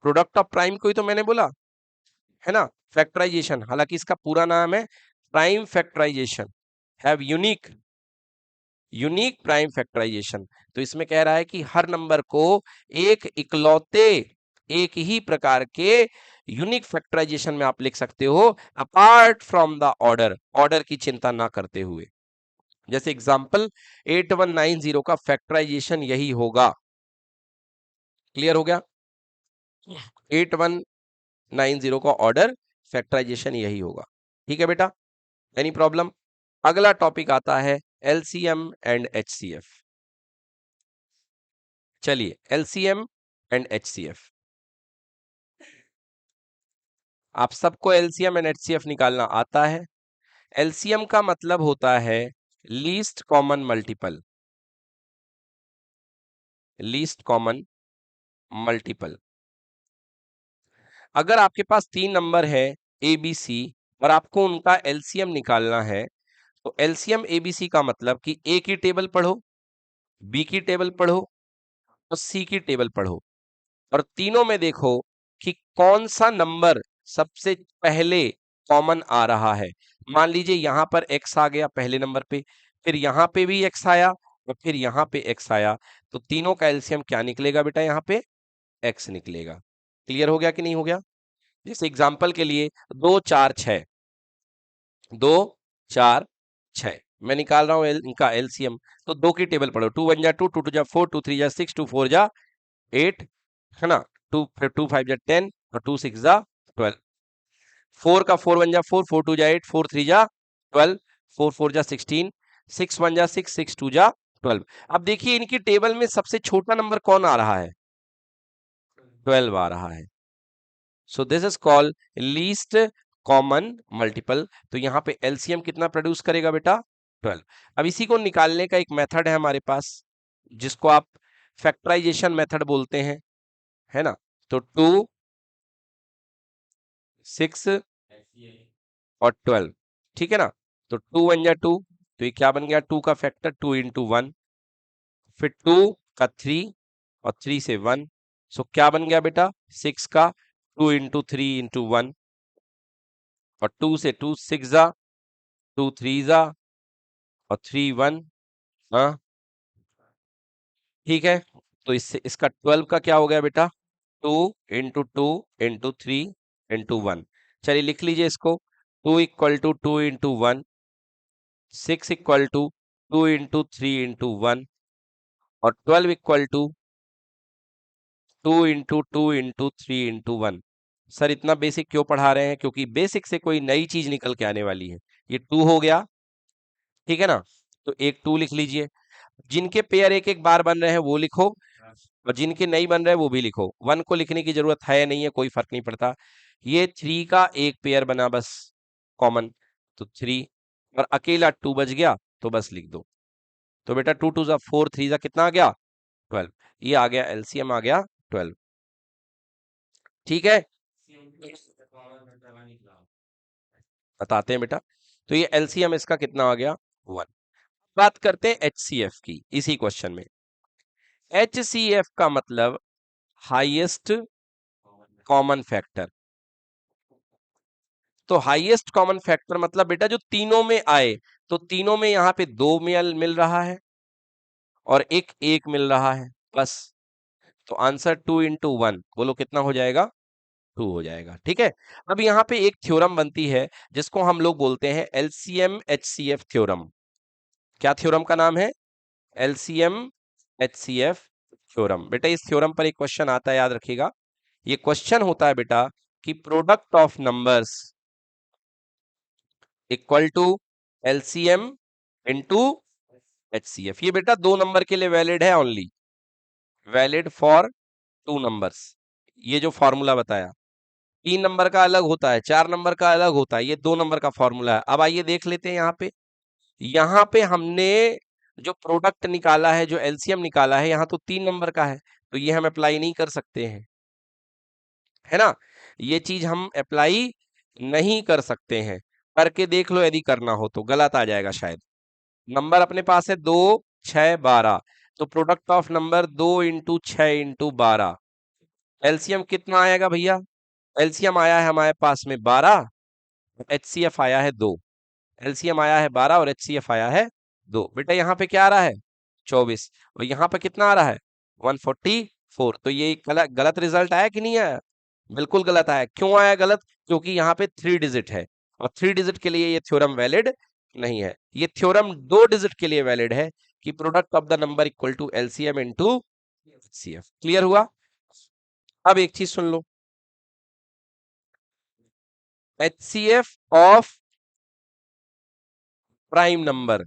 प्रोडक्ट ऑफ प्राइम को ही तो मैंने बोला है ना, फैक्टराइजेशन। हालांकि इसका पूरा नाम है prime factorization, have unique, unique prime factorization. तो इसमें कह रहा है कि हर नंबर को एक इकलौते, एक ही प्रकार के यूनिक फैक्टराइजेशन में आप लिख सकते हो apart from the order, order की चिंता ना करते हुए। जैसे एग्जांपल 8190 का फैक्टराइजेशन यही होगा। क्लियर हो गया? 8190 का ऑर्डर फैक्टराइजेशन यही होगा। ठीक है बेटा, एनी प्रॉब्लम? अगला टॉपिक आता है एलसीएम एंड एचसीएफ। चलिए, एलसीएम एंड एचसीएफ, आप सबको एलसीएम एंड एचसीएफ निकालना आता है। एलसीएम का मतलब होता है least common multiple, least common multiple. अगर आपके पास 3 नंबर है ए बी सी और आपको उनका एलसीएम निकालना है, तो एलसीएम एबीसी का मतलब कि ए की टेबल पढ़ो, बी की टेबल पढ़ो और सी की टेबल पढ़ो, और तीनों में देखो कि कौन सा नंबर सबसे पहले कॉमन आ रहा है। मान लीजिए यहां पर एक्स आ गया पहले नंबर पे, फिर यहां पे भी एक्स आया और फिर यहां पे एक्स आया, तो तीनों का एलसीएम क्या निकलेगा बेटा? यहाँ पे एक्स निकलेगा। क्लियर हो गया कि नहीं हो गया? जैसे एग्जांपल के लिए 2 4 6, 2 4 6 मैं निकाल रहा हूं इनका एलसीएम, तो दो की टेबल पढ़ो, 2 1 जा 2, 2 2 जा 4, 2 3 जा 6, 2 4 जा 8, है ना, 2 फिर 2 5 जा 10 और 2 6 जा 12। 4 का 4 1 जा 4, 4 2 जा 8, 4 3 जा 12, 4 4 जा 16, 6 1 जा 6, 6 2 जा 12। अब देखिए इनकी टेबल में सबसे छोटा नंबर कौन आ रहा है? 12 आ रहा है। So this is called least common multiple. तो यहाँ पे एलसीएम कितना प्रोड्यूस करेगा बेटा? 12। अब इसी को निकालने का एक मेथड है हमारे पास, जिसको आप फैक्टराइजेशन मेथड बोलते हैं, है ना। तो 2 6 और 12, ठीक है ना। तो 2 1 जा 2, तो ये क्या बन गया? 2 का फैक्टर 2 इंटू 1, फिर 2 का 3 और 3 से 1, सो क्या बन गया बेटा? 6 का 2 इंटू 3 इंटू 1, और 2 से 2 6 जा, 2 3 जा और 3 1, हाँ ठीक है। तो इससे इसका 12 का क्या हो गया बेटा? 2 इंटू 2 इंटू 3 इंटू 1। चलिए लिख लीजिए इसको, 2 equal to 2 into 1, 6 equal to 2 into 3 into 1, और 12 equal to 2 into 2 into 3 into 1। Sir इतना बेसिक क्यों पढ़ा रहे हैं? क्योंकि बेसिक से कोई नई चीज निकल के आने वाली है। ये 2 हो गया, ठीक है ना, तो एक 2 लिख लीजिए। जिनके पेयर एक एक बार बन रहे हैं वो लिखो, और जिनके नहीं बन रहे वो भी लिखो। 1 को लिखने की जरूरत है नहीं है, कोई फर्क नहीं पड़ता। ये 3 का एक पेयर बना बस कॉमन, तो 3, और अकेला 2 बच गया तो बस लिख दो। तो बेटा 2 2 जा 4, 3 जा कितना आ गया? 12। ये आ गया एलसीएम, आ गया 12। ठीक है, बताते हैं बेटा। तो ये एलसीएम इसका कितना आ गया? 1। बात करते हैं एचसीएफ की इसी क्वेश्चन में। एचसीएफ का मतलब हाईएस्ट कॉमन फैक्टर। तो हाईएस्ट कॉमन फैक्टर मतलब बेटा जो तीनों में आए, तो तीनों में यहां पे 2 मिल रहा है और एक 1 मिल रहा है बस। तो आंसर 2 इंटू 1, बोलो कितना हो जाएगा? 2 हो जाएगा। ठीक है, अब यहाँ पे एक थ्योरम बनती है जिसको हम लोग बोलते हैं एलसीएम एचसीएफ थ्योरम। क्या थ्योरम का नाम है? LCM HCF theorem. बेटा इस थ्योरम पर एक क्वेश्चन आता है, याद रखिएगा। ये क्वेश्चन होता है बेटा कि product of numbers equal to LCM into HCF. ये बेटा 2 नंबर के लिए वैलिड है, ओनली वैलिड फॉर 2 नंबर्स। ये जो फॉर्मूला बताया, 3 नंबर का अलग होता है, 4 नंबर का अलग होता है, ये 2 नंबर का फॉर्मूला है। अब आइए देख लेते हैं यहाँ पे हमने जो प्रोडक्ट निकाला है, जो एलसीएम निकाला है, यहाँ तो 3 नंबर का है, तो ये हम अप्लाई नहीं कर सकते हैं, है ना। ये चीज हम अप्लाई नहीं कर सकते हैं। करके देख लो, यदि करना हो तो गलत आ जाएगा शायद। नंबर अपने पास है 2 6 12, तो product of number 2 into 6 into 12, LCM कितना आएगा भैया? एलसीएम आया है हमारे पास में 12, एचसीएफ आया है 2। एलसीएम आया है 12 और एचसीएफ आया है 2। बेटा यहाँ पे क्या आ रहा है? 24, और यहाँ पे कितना आ रहा है? 144। तो ये गलत गलत रिजल्ट आया कि नहीं आया? बिल्कुल गलत आया। क्यों आया गलत? क्योंकि यहाँ पे 3 डिजिट है, और 3 डिजिट के लिए ये थ्योरम वैलिड नहीं है। ये थ्योरम 2 डिजिट के लिए वैलिड है कि product of the number equal to LCM into HCF. Clear हुआ? अब एक चीज सुन लो, एचसीएफ ऑफ प्राइम नंबर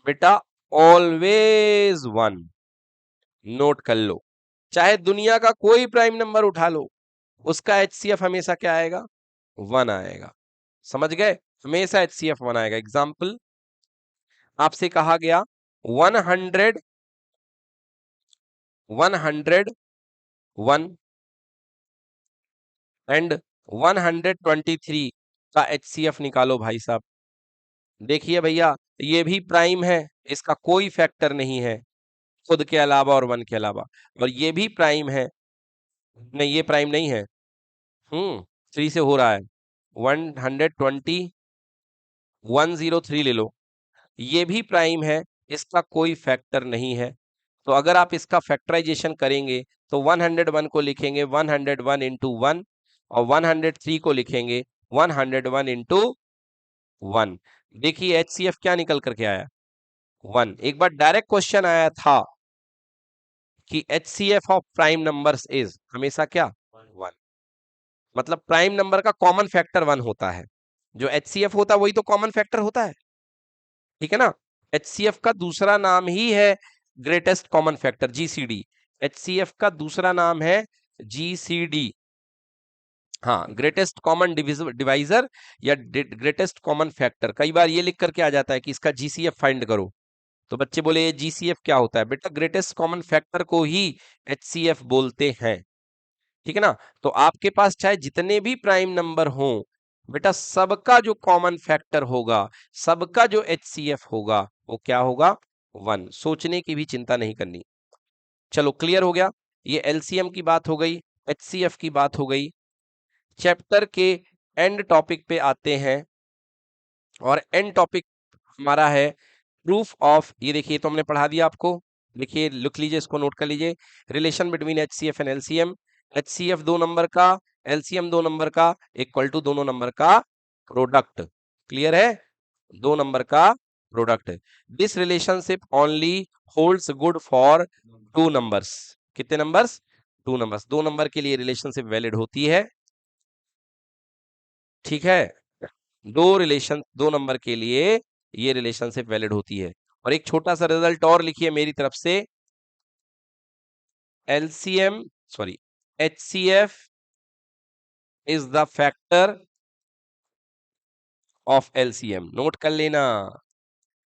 बेटा ऑलवेज 1। नोट कर लो, चाहे दुनिया का कोई प्राइम नंबर उठा लो, उसका एचसीएफ हमेशा क्या आएगा? 1 आएगा। समझ गए? हमेशा एचसीएफ 1 आएगा। एग्जाम्पल, आपसे कहा गया 100 101 एंड 123 का एचसीएफ निकालो भाई साहब। देखिए भैया, ये भी प्राइम है, इसका कोई फैक्टर नहीं है खुद के अलावा और 1 के अलावा, और ये भी प्राइम है। नहीं, ये प्राइम नहीं है। 3 से हो रहा है। 120 103 ले लो, ये भी प्राइम है, इसका कोई फैक्टर नहीं है। तो अगर आप इसका फैक्टराइजेशन करेंगे तो 101 को लिखेंगे 101 इंटू 1, और 103 को लिखेंगे 101 इंटू 1। देखिए एचसीएफ क्या निकल करके आया? 1। एक बार डायरेक्ट क्वेश्चन आया था कि HCF of prime numbers is, हमेशा क्या? 1। मतलब प्राइम नंबर का कॉमन फैक्टर 1 होता है। जो एचसीएफ होता है वही तो कॉमन फैक्टर होता है, ठीक है ना? एचसीएफ का दूसरा नाम ही है greatest common factor, GCD. HCF का दूसरा नाम है जीसीडी। हाँ, ग्रेटेस्ट कॉमन डिवाइजर या ग्रेटेस्ट कॉमन फैक्टर। कई बार ये लिख करके आ जाता है कि इसका जीसीएफ फाइंड करो, तो बच्चे बोले ये जीसीएफ क्या होता है? बेटा ग्रेटेस्ट कॉमन फैक्टर को ही एचसीएफ बोलते हैं, ठीक है ना? तो आपके पास चाहे जितने भी प्राइम नंबर हों, बेटा सबका जो कॉमन फैक्टर होगा, सबका जो एचसीएफ होगा, वो क्या होगा? 1। सोचने की भी चिंता नहीं करनी। चलो क्लियर हो गया? ये एलसीएम की बात हो गई, एचसीएफ की बात हो गई। चैप्टर के एंड टॉपिक पे आते हैं, और एंड टॉपिक हमारा है प्रूफ ऑफ। ये देखिए, तो हमने पढ़ा दिया आपको। देखिए लिख लीजिए, इसको नोट कर लीजिए। Relation between HCF and LCM. HCF 2 number का, एलसीएम 2 नंबर का, इक्वल टू दोनों नंबर का प्रोडक्ट। क्लियर है? 2 नंबर का product. This relationship only holds good for 2 numbers. कितने नंबर्स? 2 नंबर्स। 2 नंबर के लिए रिलेशनशिप वैलिड होती है, ठीक है? 2 नंबर के लिए ये रिलेशनशिप वैलिड होती है। और एक छोटा सा रिजल्ट और लिखिए मेरी तरफ से, LCM sorry HCF is the factor of LCM. Note कर लेना,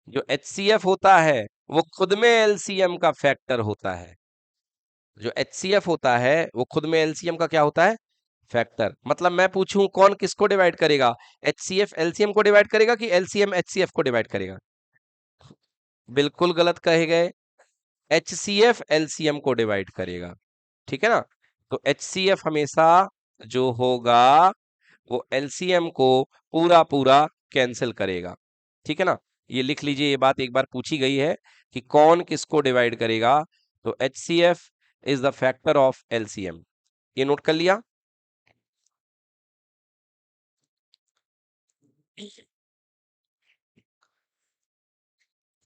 जो एचसीएफ होता है वो खुद में एलसीएम का फैक्टर होता है। जो एचसीएफ होता है वो खुद में एलसीएम का क्या होता है? फैक्टर। मतलब मैं पूछूं कौन किसको डिवाइड करेगा? एचसीएफ एलसीएम को डिवाइड करेगा कि एलसीएम एचसीएफ को डिवाइड करेगा? बिल्कुल गलत कहे गए। एचसीएफ एलसीएम को डिवाइड करेगा, ठीक है ना? तो एचसीएफ हमेशा जो होगा वो एलसीएम को पूरा पूरा कैंसिल करेगा, ठीक है ना? ये लिख लीजिए, ये बात एक बार पूछी गई है कि कौन किसको डिवाइड करेगा, तो HCF is the factor of LCM. ये नोट कर लिया?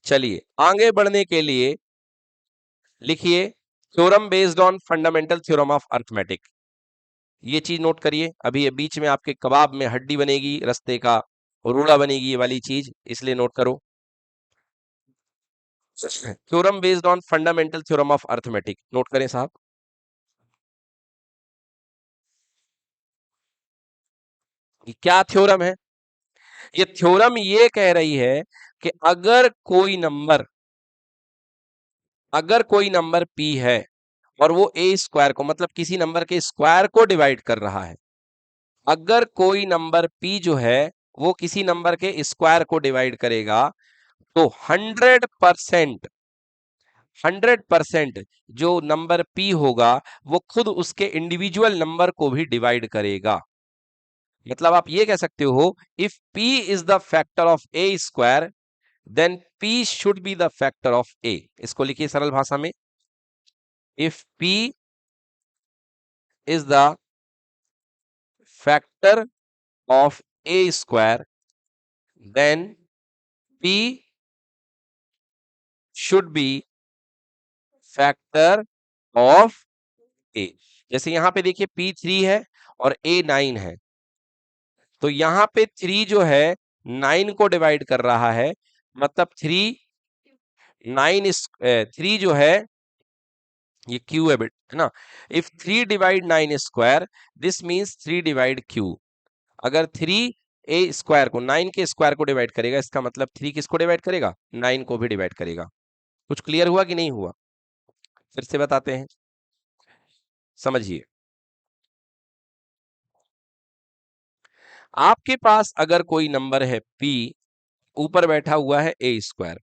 चलिए आगे बढ़ने के लिए लिखिए theorem based on fundamental theorem of arithmetic. ये चीज नोट करिए, अभी ये बीच में आपके कबाब में हड्डी बनेगी, रस्ते का रोड़ा बनेगी, ये वाली चीज, इसलिए नोट करो। Theorem based on fundamental theorem of arithmetic, note करें साहब। ये क्या थ्योरम है? ये थ्योरम ये कह रही है कि अगर कोई नंबर p है और वो a स्क्वायर को, मतलब किसी नंबर के स्क्वायर को डिवाइड कर रहा है, अगर कोई नंबर p जो है वो किसी नंबर के स्क्वायर को डिवाइड करेगा, तो 100% जो नंबर p होगा वो खुद उसके इंडिविजुअल नंबर को भी डिवाइड करेगा। मतलब आप ये कह सकते हो, if p is the factor of a square, then p should be the factor of a। इसको लिखिए सरल भाषा में, if p is the factor of a square, then p should be factor of a। जैसे यहां पे देखिए p3 है और a 9 है, तो यहां पे 3 जो है 9 को डिवाइड कर रहा है, मतलब 3 जो है ये q है है ना। If 3 divide 9 square, this means 3 divide q। अगर 3 ए स्क्वायर को 9 के स्क्वायर को डिवाइड करेगा, इसका मतलब 3 किसको डिवाइड करेगा, 9 को भी डिवाइड करेगा। कुछ क्लियर हुआ कि नहीं हुआ, फिर से बताते हैं, समझिए। आपके पास अगर कोई नंबर है p, ऊपर बैठा हुआ है ए स्क्वायर,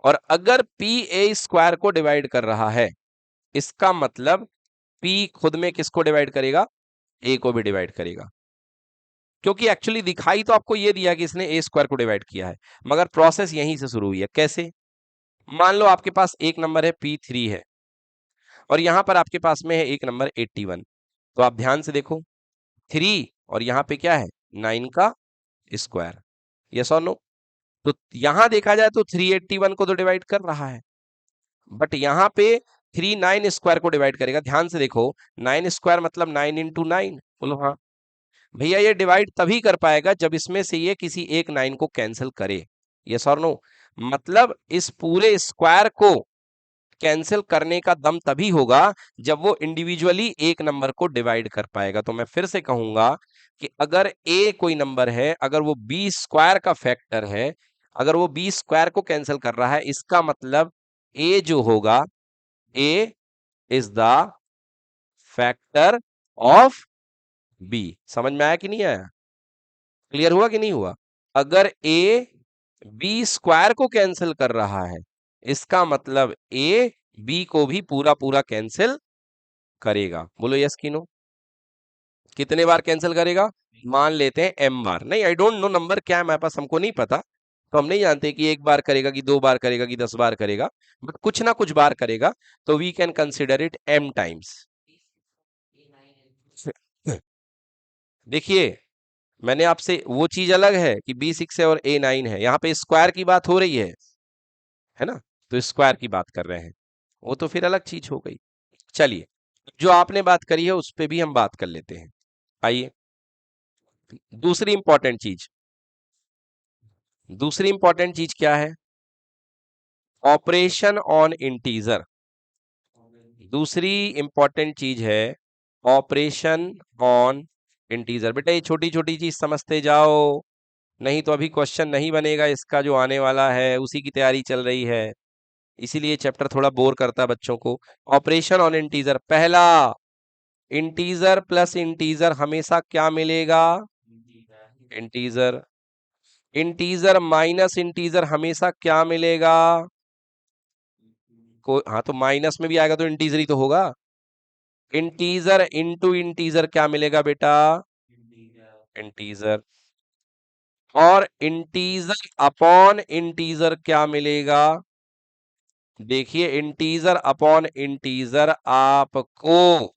और अगर p ए स्क्वायर को डिवाइड कर रहा है, इसका मतलब p खुद में किसको डिवाइड करेगा, a को भी डिवाइड करेगा। क्योंकि एक्चुअली दिखाई तो आपको ये दिया कि इसने ए स्क्वायर को डिवाइड किया है, मगर प्रोसेस यहीं से शुरू हुई है। कैसे? मान लो आपके पास एक नंबर है p3 है, और यहां पर आपके पास में है एक नंबर 81। तो आप ध्यान से देखो, 3 और यहां पे क्या है, 9 का स्क्वायर, यस और नो। तो यहां देखा जाए तो 381 को तो डिवाइड कर रहा है, बट यहां पे 3 9 स्क्वायर को डिवाइड करेगा। ध्यान से देखो, 9 स्क्वायर मतलब 9 इंटू 9। बोलो हाँ भैया, ये डिवाइड तभी कर पाएगा जब इसमें से ये किसी एक 9 को कैंसिल करे, यस और नो। मतलब इस पूरे स्क्वायर को कैंसिल करने का दम तभी होगा जब वो इंडिविजुअली एक नंबर को डिवाइड कर पाएगा। तो मैं फिर से कहूंगा कि अगर ए कोई नंबर है, अगर वो बी स्क्वायर का फैक्टर है, अगर वो बी स्क्वायर को कैंसिल कर रहा है, इसका मतलब ए जो होगा, A is the factor of B. समझ में आया कि नहीं आया, क्लियर हुआ कि नहीं हुआ? अगर ए बी स्क्वायर को कैंसिल कर रहा है, इसका मतलब ए बी को भी पूरा पूरा कैंसिल करेगा। बोलो यस कि नो। कितने बार कैंसिल करेगा? मान लेते हैं एम बार। नहीं, आई डोंट नो नंबर क्या है, मेरे पास हमको नहीं पता, तो हम नहीं जानते कि एक बार करेगा कि 2 बार करेगा कि 10 बार करेगा, बट कुछ ना कुछ बार करेगा, तो we can consider it M times. देखिए, मैंने आपसे वो चीज अलग है कि B6 है और A9 है, यहाँ पे स्क्वायर की बात हो रही है ना, तो स्क्वायर की बात कर रहे हैं, वो तो फिर अलग चीज हो गई। चलिए, जो आपने बात करी है उस पे भी हम बात कर लेते हैं। आइए, दूसरी इंपॉर्टेंट चीज क्या है? Operation on integer. दूसरी इंपॉर्टेंट चीज है ऑपरेशन ऑन इंटीजर। बेटा ये छोटी छोटी चीज समझते जाओ, नहीं तो अभी क्वेश्चन नहीं बनेगा इसका जो आने वाला है, उसी की तैयारी चल रही है, इसीलिए चैप्टर थोड़ा बोर करता है बच्चों को। ऑपरेशन ऑन इंटीजर, पहला, इंटीजर प्लस इंटीजर हमेशा क्या मिलेगा, इंटीजर। इंटीजर माइनस इंटीजर हमेशा क्या मिलेगा, को हाँ, तो माइनस में भी आएगा तो इंटीजर ही तो होगा। इंटीजर इनटू इंटीजर क्या मिलेगा बेटा, इंटीजर। और इंटीजर अपॉन इंटीजर क्या मिलेगा, देखिए इंटीजर अपॉन इंटीजर आपको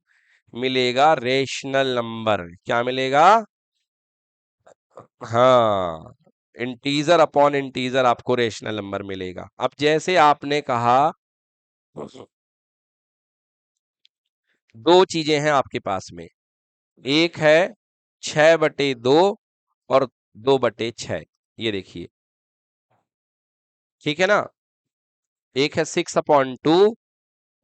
मिलेगा रेशनल नंबर। क्या मिलेगा, हाँ, इंटीजर अपॉन इंटीजर आपको रेशनल नंबर मिलेगा। अब जैसे आपने कहा, दो चीजें हैं आपके पास में, एक है 6/2 और 2/6, ये देखिए, ठीक है ना। एक है 6/2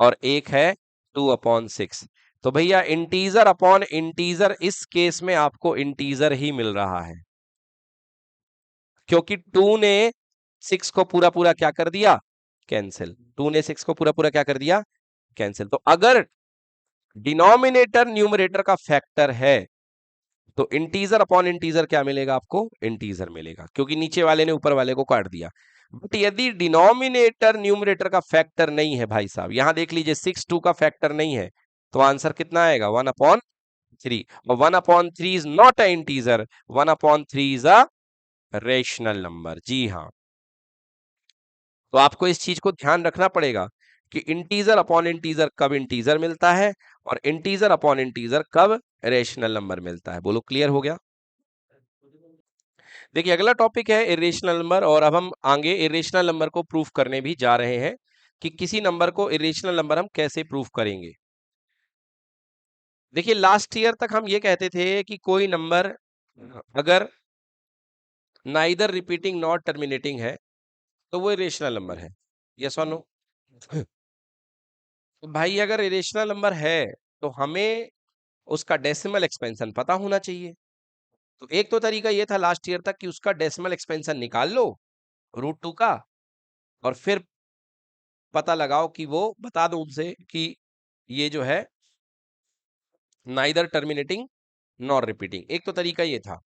और एक है 2/6। तो भैया इंटीजर अपॉन इंटीजर इस केस में आपको इंटीजर ही मिल रहा है, क्योंकि 2 ने 6 को पूरा पूरा क्या कर दिया, कैंसिल। 2 ने 6 को पूरा पूरा क्या कर दिया, कैंसिल। तो अगर डिनोमिनेटर न्यूमरेटर का फैक्टर है, तो इंटीजर अपॉन इंटीजर क्या मिलेगा आपको, इंटीजर मिलेगा, क्योंकि नीचे वाले ने ऊपर वाले को काट दिया। बट यदि डिनोमिनेटर न्यूमरेटर का फैक्टर नहीं है भाई साहब, यहां देख लीजिए 6 2 का फैक्टर नहीं है, तो आंसर कितना आएगा, 1/3। और 1/3 is not a integer, 1/3 is a rational number. जी हाँ, तो आपको इस चीज को ध्यान रखना पड़ेगा कि इंटीजर अपॉन इंटीजर कब इंटीजर मिलता है और इंटीजर अपॉन इंटीजर कब रेशनल नंबर मिलता है। बोलो क्लियर हो गया। देखिए अगला टॉपिक है इरेशनल नंबर, और अब हम आगे इरेशनल नंबर को प्रूफ करने भी जा रहे हैं कि किसी नंबर को इरेशनल नंबर हम कैसे प्रूफ करेंगे। देखिए लास्ट ईयर तक हम ये कहते थे कि कोई नंबर अगर नाइदर रिपीटिंग नॉट टर्मिनेटिंग है तो वो इरेशनल नंबर है। यस और नो? तो भाई अगर इरेशनल नंबर है तो हमें उसका डेसिमल एक्सपेंशन पता होना चाहिए। तो एक तो तरीका ये था लास्ट ईयर तक कि उसका डेसिमल एक्सपेंशन निकाल लो √2 का, और फिर पता लगाओ कि वो बता दो उनसे कि ये जो है नाइदर टर्मिनेटिंग नॉर रिपीटिंग। एक तो तरीका ये था,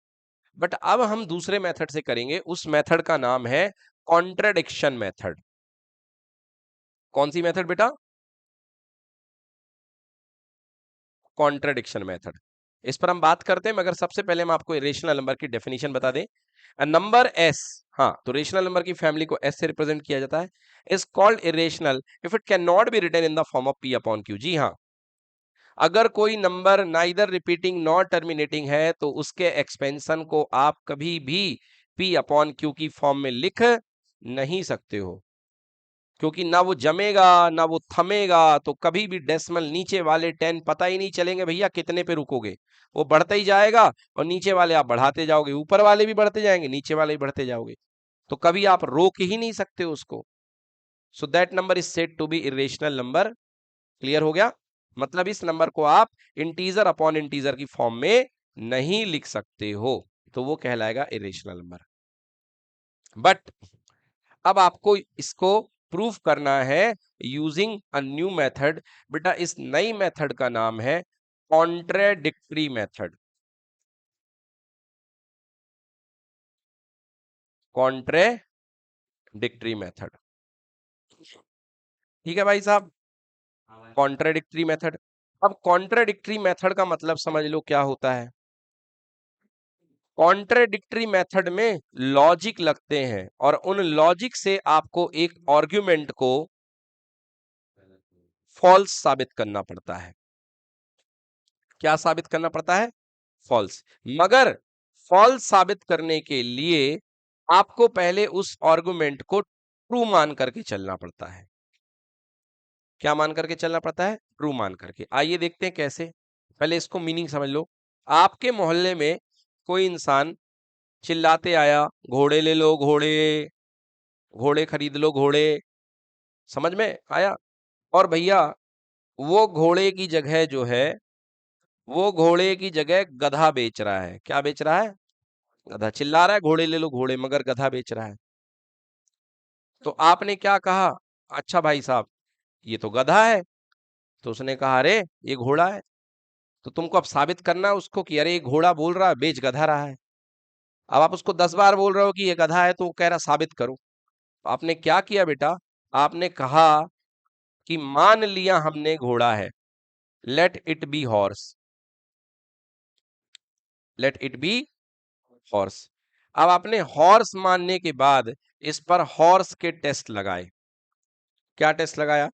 बट अब हम दूसरे मेथड से करेंगे। उस मेथड का नाम है कॉन्ट्रडिक्शन मेथड। कौन सी मेथड बेटा? Contradiction method. इस पर हम बात करते हैं, मगर सबसे पहले हम आपको रेशनल नंबर की डेफिनेशन बता दें। नंबर एस, हाँ तो रेशनल नंबर की फैमिली को एस से रिप्रेजेंट किया जाता है, is called irrational if it can not be written in the form of P upon Q. जी हाँ, अगर कोई number neither repeating not terminating है तो उसके एक्सपेंशन को आप कभी भी पी अपॉन क्यू की फॉर्म में लिख नहीं सकते हो, क्योंकि ना वो जमेगा ना वो थमेगा। तो कभी भी डेसिमल नीचे वाले 10 पता ही नहीं चलेंगे भैया कितने पे रुकोगे, वो बढ़ता ही जाएगा और नीचे वाले आप बढ़ाते जाओगे, ऊपर वाले भी बढ़ते जाएंगे, नीचे वाले भी बढ़ते जाओगे। तो कभी आप रोक ही नहीं सकते उसको। So that number is said to be irrational number. Clear हो गया? मतलब इस नंबर को आप इंटीजर अपॉन इंटीजर की फॉर्म में नहीं लिख सकते हो, तो वो कहलाएगा इरेशनल नंबर। बट अब आपको इसको प्रूफ करना है यूजिंग अ न्यू मेथड। बेटा इस नई मेथड का नाम है कॉन्ट्रेडिक्टरी मेथड। कॉन्ट्रेडिक्टरी मेथड, ठीक है भाई साहब, कॉन्ट्रेडिक्टरी मेथड। अब कॉन्ट्रेडिक्टरी मेथड का मतलब समझ लो क्या होता है। कॉन्ट्रेडिक्टरी मेथड में लॉजिक लगते हैं और उन लॉजिक से आपको एक आर्गुमेंट को फॉल्स साबित करना पड़ता है। क्या साबित करना पड़ता है? फॉल्स। मगर फॉल्स साबित करने के लिए आपको पहले उस आर्गुमेंट को ट्रू मान करके चलना पड़ता है। क्या मान करके चलना पड़ता है? ट्रू मान करके। आइए देखते हैं कैसे। पहले इसको मीनिंग समझ लो। आपके मोहल्ले में कोई इंसान चिल्लाते आया, घोड़े ले लो घोड़े, घोड़े खरीद लो घोड़े। समझ में आया? और भैया वो घोड़े की जगह जो है, वो घोड़े की जगह गधा बेच रहा है। क्या बेच रहा है? गधा। चिल्ला रहा है घोड़े ले लो घोड़े, मगर गधा बेच रहा है। तो आपने क्या कहा? अच्छा भाई साहब ये तो गधा है। तो उसने कहा अरे ये घोड़ा है। तो तुमको अब साबित करना है उसको कि अरे ये घोड़ा बोल रहा है, बेच गधा रहा है। अब आप उसको 10 बार बोल रहे हो कि ये गधा है, तो वो कह रहा साबित करो। तो आपने क्या किया बेटा? आपने कहा कि मान लिया हमने घोड़ा है, let it be horse, let it be horse. अब आपने हॉर्स मानने के बाद इस पर हॉर्स के टेस्ट लगाए। क्या टेस्ट लगाया?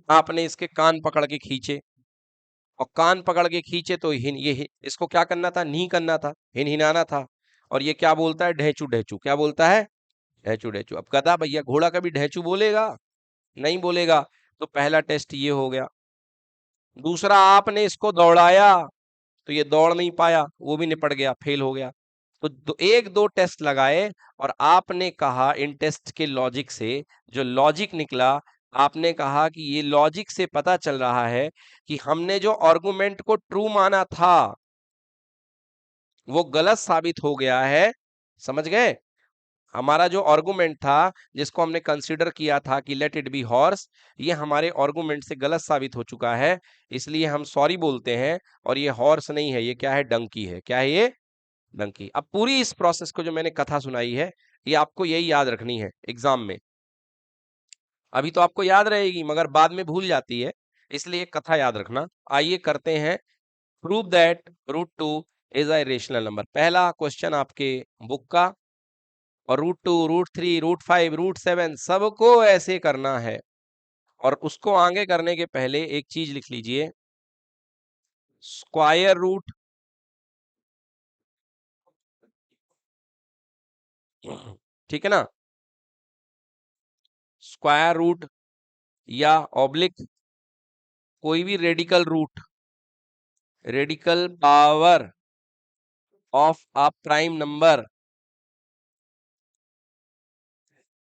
आपने इसके कान पकड़ के खींचे, और कान पकड़ के खींचे तो इसको क्या करना था? नहीं करना था, हिनहिनाना था। और ये क्या बोलता है? ढेचू ढेचू। क्या बोलता है? ढेचू ढेचू। अब गधा भैया, घोड़ा कभी ढेचू बोलेगा? नहीं बोलेगा। तो पहला टेस्ट ये हो गया। दूसरा, आपने इसको दौड़ाया तो ये दौड़ नहीं पाया, वो भी निपट गया, फेल हो गया। तो एक दो टेस्ट लगाए, और आपने कहा इन टेस्ट के लॉजिक से जो लॉजिक निकला, आपने कहा कि ये लॉजिक से पता चल रहा है कि हमने जो आर्गुमेंट को ट्रू माना था वो गलत साबित हो गया है। समझ गए? हमारा जो आर्गुमेंट था, जिसको हमने कंसीडर किया था कि लेट इट बी हॉर्स, ये हमारे आर्गुमेंट से गलत साबित हो चुका है। इसलिए हम सॉरी बोलते हैं, और ये हॉर्स नहीं है, ये क्या है? डंकी है। क्या है ये? डंकी। अब पूरी इस प्रोसेस को जो मैंने कथा सुनाई है, ये आपको यही याद रखनी है एग्जाम में। अभी तो आपको याद रहेगी मगर बाद में भूल जाती है, इसलिए कथा याद रखना। आइए करते हैं prove that √2 is a rational number. पहला क्वेश्चन आपके बुक का, और √2 √3 √5 √7 सबको ऐसे करना है। और उसको आगे करने के पहले एक चीज लिख लीजिए, स्क्वायर रूट ठीक है ना, स्क्वायर रूट या ऑब्लिक कोई भी radical root, radical power of a prime number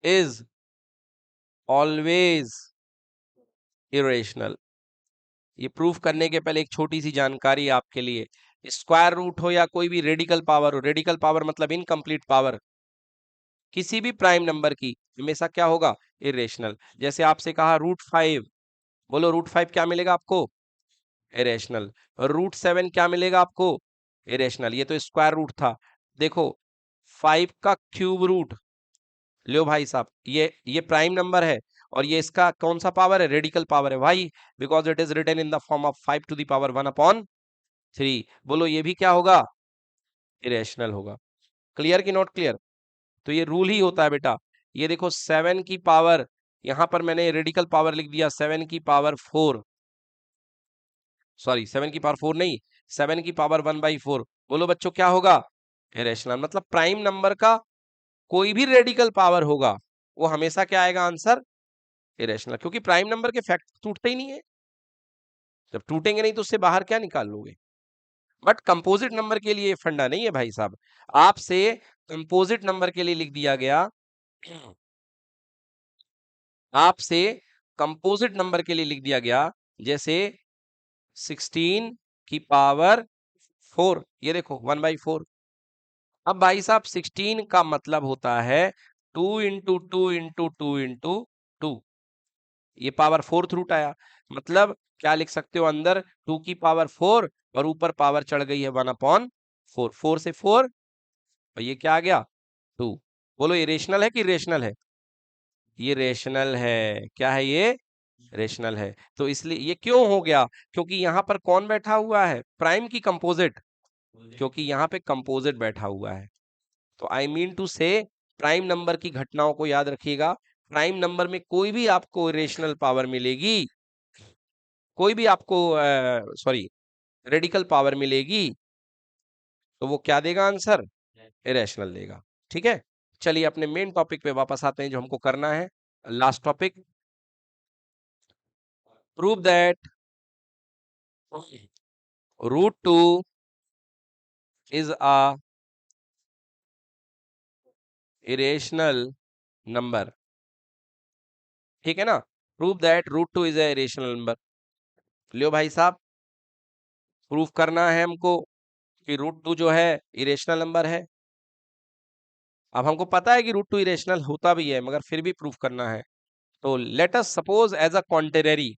is always irrational. ये प्रूफ करने के पहले एक छोटी सी जानकारी आपके लिए, स्क्वायर रूट हो या कोई भी रेडिकल पावर हो, रेडिकल पावर मतलब इनकम्प्लीट पावर किसी भी प्राइम नंबर की हमेशा क्या होगा, इरेशनल। जैसे आपसे कहा √5, बोलो √5 क्या मिलेगा आपको, इरेशनल। √7 क्या मिलेगा आपको, इरेशनल। ये तो स्क्वायर रूट था। देखो 5 का क्यूब रूट, लो भाई साहब, ये प्राइम नंबर है और ये इसका कौन सा पावर है, रेडिकल पावर है भाई, because it is written in the form of 5⁻1/3। बोलो ये भी क्या होगा, इरेशनल होगा। क्लियर कि नॉट क्लियर। तो ये रूल ही होता है बेटा। ये देखो 7 की पावर, यहां पर मैंने रेडिकल पावर लिख दिया 7 की पावर 4, सॉरी 7 की पावर 4 नहीं, 7 की पावर 1/4। बोलो बच्चों क्या होगा, इरेशनल। मतलब प्राइम नंबर का कोई भी रेडिकल पावर होगा वो हमेशा क्या आएगा आंसर, इरेशनल, क्योंकि प्राइम नंबर के फैक्ट टूटते ही नहीं है। जब टूटेंगे नहीं तो उससे बाहर क्या निकाल लोगे। बट कंपोजिट नंबर के लिए फंडा नहीं है भाई साहब। आपसे कंपोजिट नंबर के लिए लिख दिया गया, आपसे कंपोजिट नंबर के लिए लिख दिया गया, जैसे 16 की पावर 4, ये देखो 1/4। अब भाई साहब 16 का मतलब होता है 2 × 2 × 2 × 2, ये पावर 4th रूट आया। मतलब क्या लिख सकते हो अंदर, 2 की पावर 4 और ऊपर पावर चढ़ गई है 1/4, 4 से 4 और ये क्या आ गया 2। बोलो ये रेशनल है कि रेशनल है, ये रेशनल है। क्या है ये, रेशनल है। तो इसलिए ये क्यों हो गया, क्योंकि यहां पर कौन बैठा हुआ है, प्राइम की कंपोजिट, क्योंकि यहाँ पे कंपोजिट बैठा हुआ है। तो आई मीन टू से प्राइम नंबर की घटनाओं को याद रखिएगा। प्राइम नंबर में कोई भी आपको रेशनल पावर मिलेगी, कोई भी आपको सॉरी रेडिकल पावर मिलेगी, तो वो क्या देगा आंसर, इरेशनल देगा। ठीक है, चलिए अपने मेन टॉपिक पे वापस आते हैं जो हमको करना है। Last topic, prove that √2 is a irrational number. ठीक है ना, prove that √2 is a irrational number. लियो भाई साहब, प्रूफ करना है हमको कि √2 जो है इरेशनल नंबर है। अब हमको पता है कि √2 इरेशनल होता भी है, मगर फिर भी प्रूफ करना है। तो let us suppose as a contrary,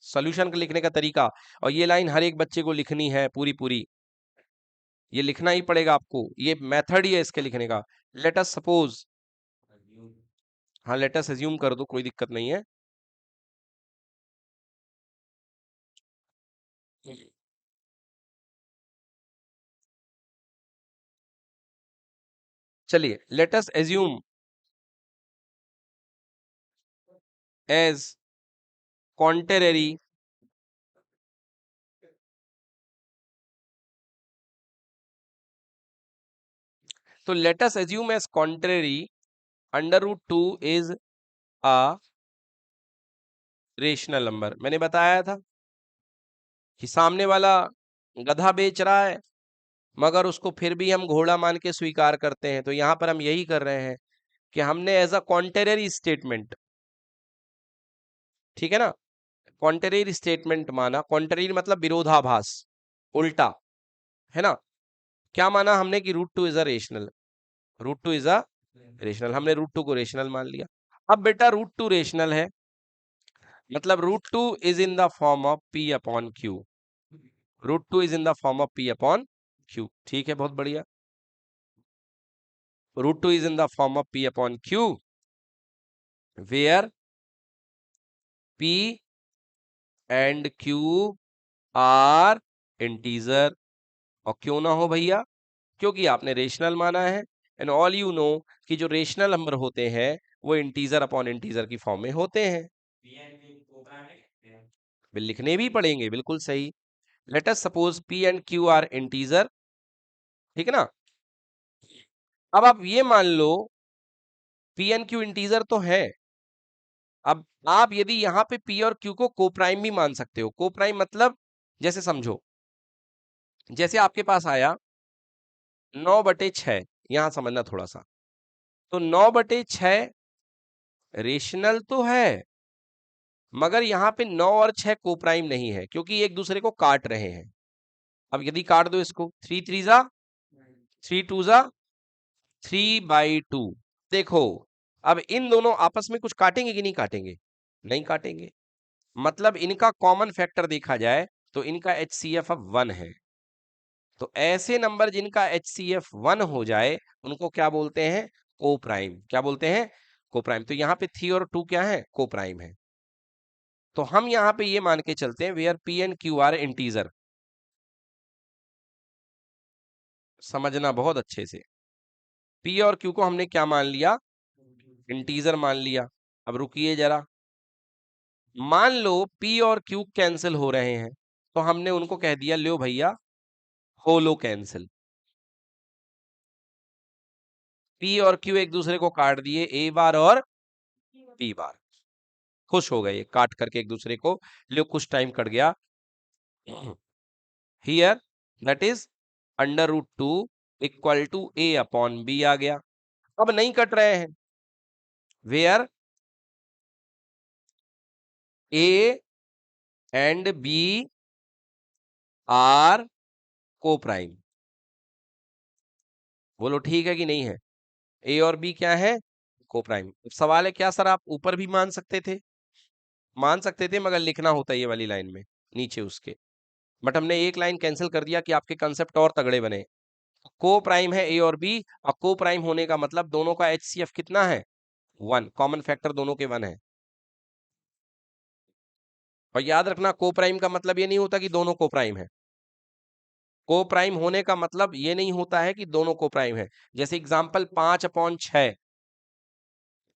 solution का लिखने का तरीका, और ये लाइन हर एक बच्चे को लिखनी है पूरी पूरी, ये लिखना ही पड़ेगा आपको, ये मेथड ही है इसके लिखने का। लेट अस सपोज, हाँ लेट अस अज्यूम कर दो, कोई दिक्कत नहीं है। चलिए let us assume as contrary तो let us assume as contrary √2 is a rational number. मैंने बताया था कि सामने वाला गधा बेच रहा है मगर उसको फिर भी हम घोड़ा मान के स्वीकार करते हैं, तो यहां पर हम यही कर रहे हैं कि हमने एज अ कॉन्टेररी स्टेटमेंट, ठीक है ना, कॉन्टेररी स्टेटमेंट माना। कॉन्टेररी मतलब विरोधाभास, उल्टा, है ना। क्या माना हमने कि √2 is a rational, √2 is a rational, हमने √2 को रेशनल मान लिया। अब बेटा √2 रेशनल है, मतलब √2 is in the form of P/Q, √2 is in the form of P/Q। ठीक है, बहुत बढ़िया। √2 is in the form of P/Q where P and Q are integer. और क्यों ना हो भैया, क्योंकि आपने रेशनल माना है, एंड ऑल यू नो कि जो रेशनल नंबर होते हैं वो इंटीजर अपॉन इंटीजर की फॉर्म में होते हैं। लिखने भी पड़ेंगे, बिल्कुल सही। Late us suppose P and Q R integer, ठीक है ना। अब आप ये मान लो पी एंड क्यू इंटीजर तो है। अब आप यदि यहां पे पी और क्यू को कोप्राइम भी मान सकते हो। कोप्राइम मतलब जैसे समझो, जैसे आपके पास आया 9/6, यहां समझना थोड़ा सा। तो 9/6 रेशनल तो है, मगर यहाँ पे 9 और 6 कोप्राइम नहीं है, क्योंकि एक दूसरे को काट रहे हैं। अब यदि काट दो इसको, 3 3 जा 3 2 जा 3/2। देखो, अब इन दोनों आपस में कुछ काटेंगे कि नहीं काटेंगे? नहीं काटेंगे। मतलब इनका कॉमन फैक्टर देखा जाए तो इनका HCF अब 1 है। तो ऐसे नंबर जिनका HCF 1 हो जाए उनको क्या बोलते हैं? कोप्राइम। क्या बोलते हैं? कोप्राइम। तो यहाँ पे 3 और 2 क्या है? कोप्राइम है। तो हम यहाँ पे ये मान के चलते हैं where P and Q are integer. समझना बहुत अच्छे से। P और Q को हमने क्या मान लिया? इंटीजर मान लिया। अब रुकिए जरा, मान लो P और Q कैंसिल हो रहे हैं, तो हमने उनको कह दिया लो भैया होलो कैंसिल। P और Q एक दूसरे को काट दिए, A बार और P बार। खुश हो गए काट करके एक दूसरे को, लो कुछ टाइम कट गया। Here that is √2 equal to A upon B आ गया। अब नहीं कट रहे हैं, where A and B are coprime. बोलो ठीक है कि नहीं है? ए और बी क्या है? कोप्राइम। सवाल है क्या सर आप ऊपर भी मान सकते थे? मान सकते थे, मगर लिखना होता है ये वाली लाइन में नीचे उसके। बट हमने एक लाइन कैंसिल कर दिया कि आपके कंसेप्ट और तगड़े बने। को प्राइम है ए और बी, और को प्राइम होने का मतलब दोनों का HCF कितना है? 1। कॉमन फैक्टर दोनों के 1 है। और याद रखना को प्राइम का मतलब ये नहीं होता कि दोनों को प्राइम है। को प्राइम होने का मतलब ये नहीं होता है कि दोनों को प्राइम है। जैसे एग्जांपल 5/6,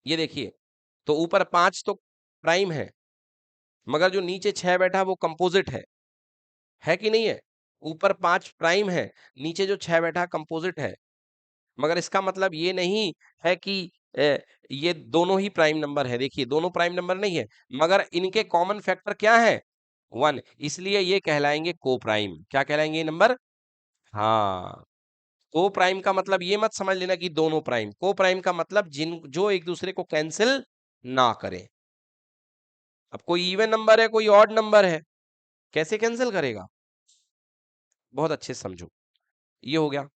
ये देखिए, तो ऊपर 5 तो प्राइम है, मगर जो नीचे 6 बैठा वो कंपोजिट है कि नहीं है? ऊपर 5 प्राइम है, नीचे जो 6 बैठा कंपोजिट है। मगर इसका मतलब ये नहीं है कि ये दोनों ही प्राइम नंबर है। देखिए दोनों प्राइम नंबर नहीं है, मगर इनके कॉमन फैक्टर क्या है? 1। इसलिए ये कहलाएंगे को प्राइम। क्या कहलाएंगे ये नंबर? हाँ, को प्राइम का मतलब ये मत समझ लेना कि दोनों प्राइम। को प्राइम का मतलब जिन जो एक दूसरे को कैंसिल ना करें। अब कोई इवन नंबर है, कोई ऑड नंबर है, कैसे कैंसिल करेगा? बहुत अच्छे से समझो। ये हो गया।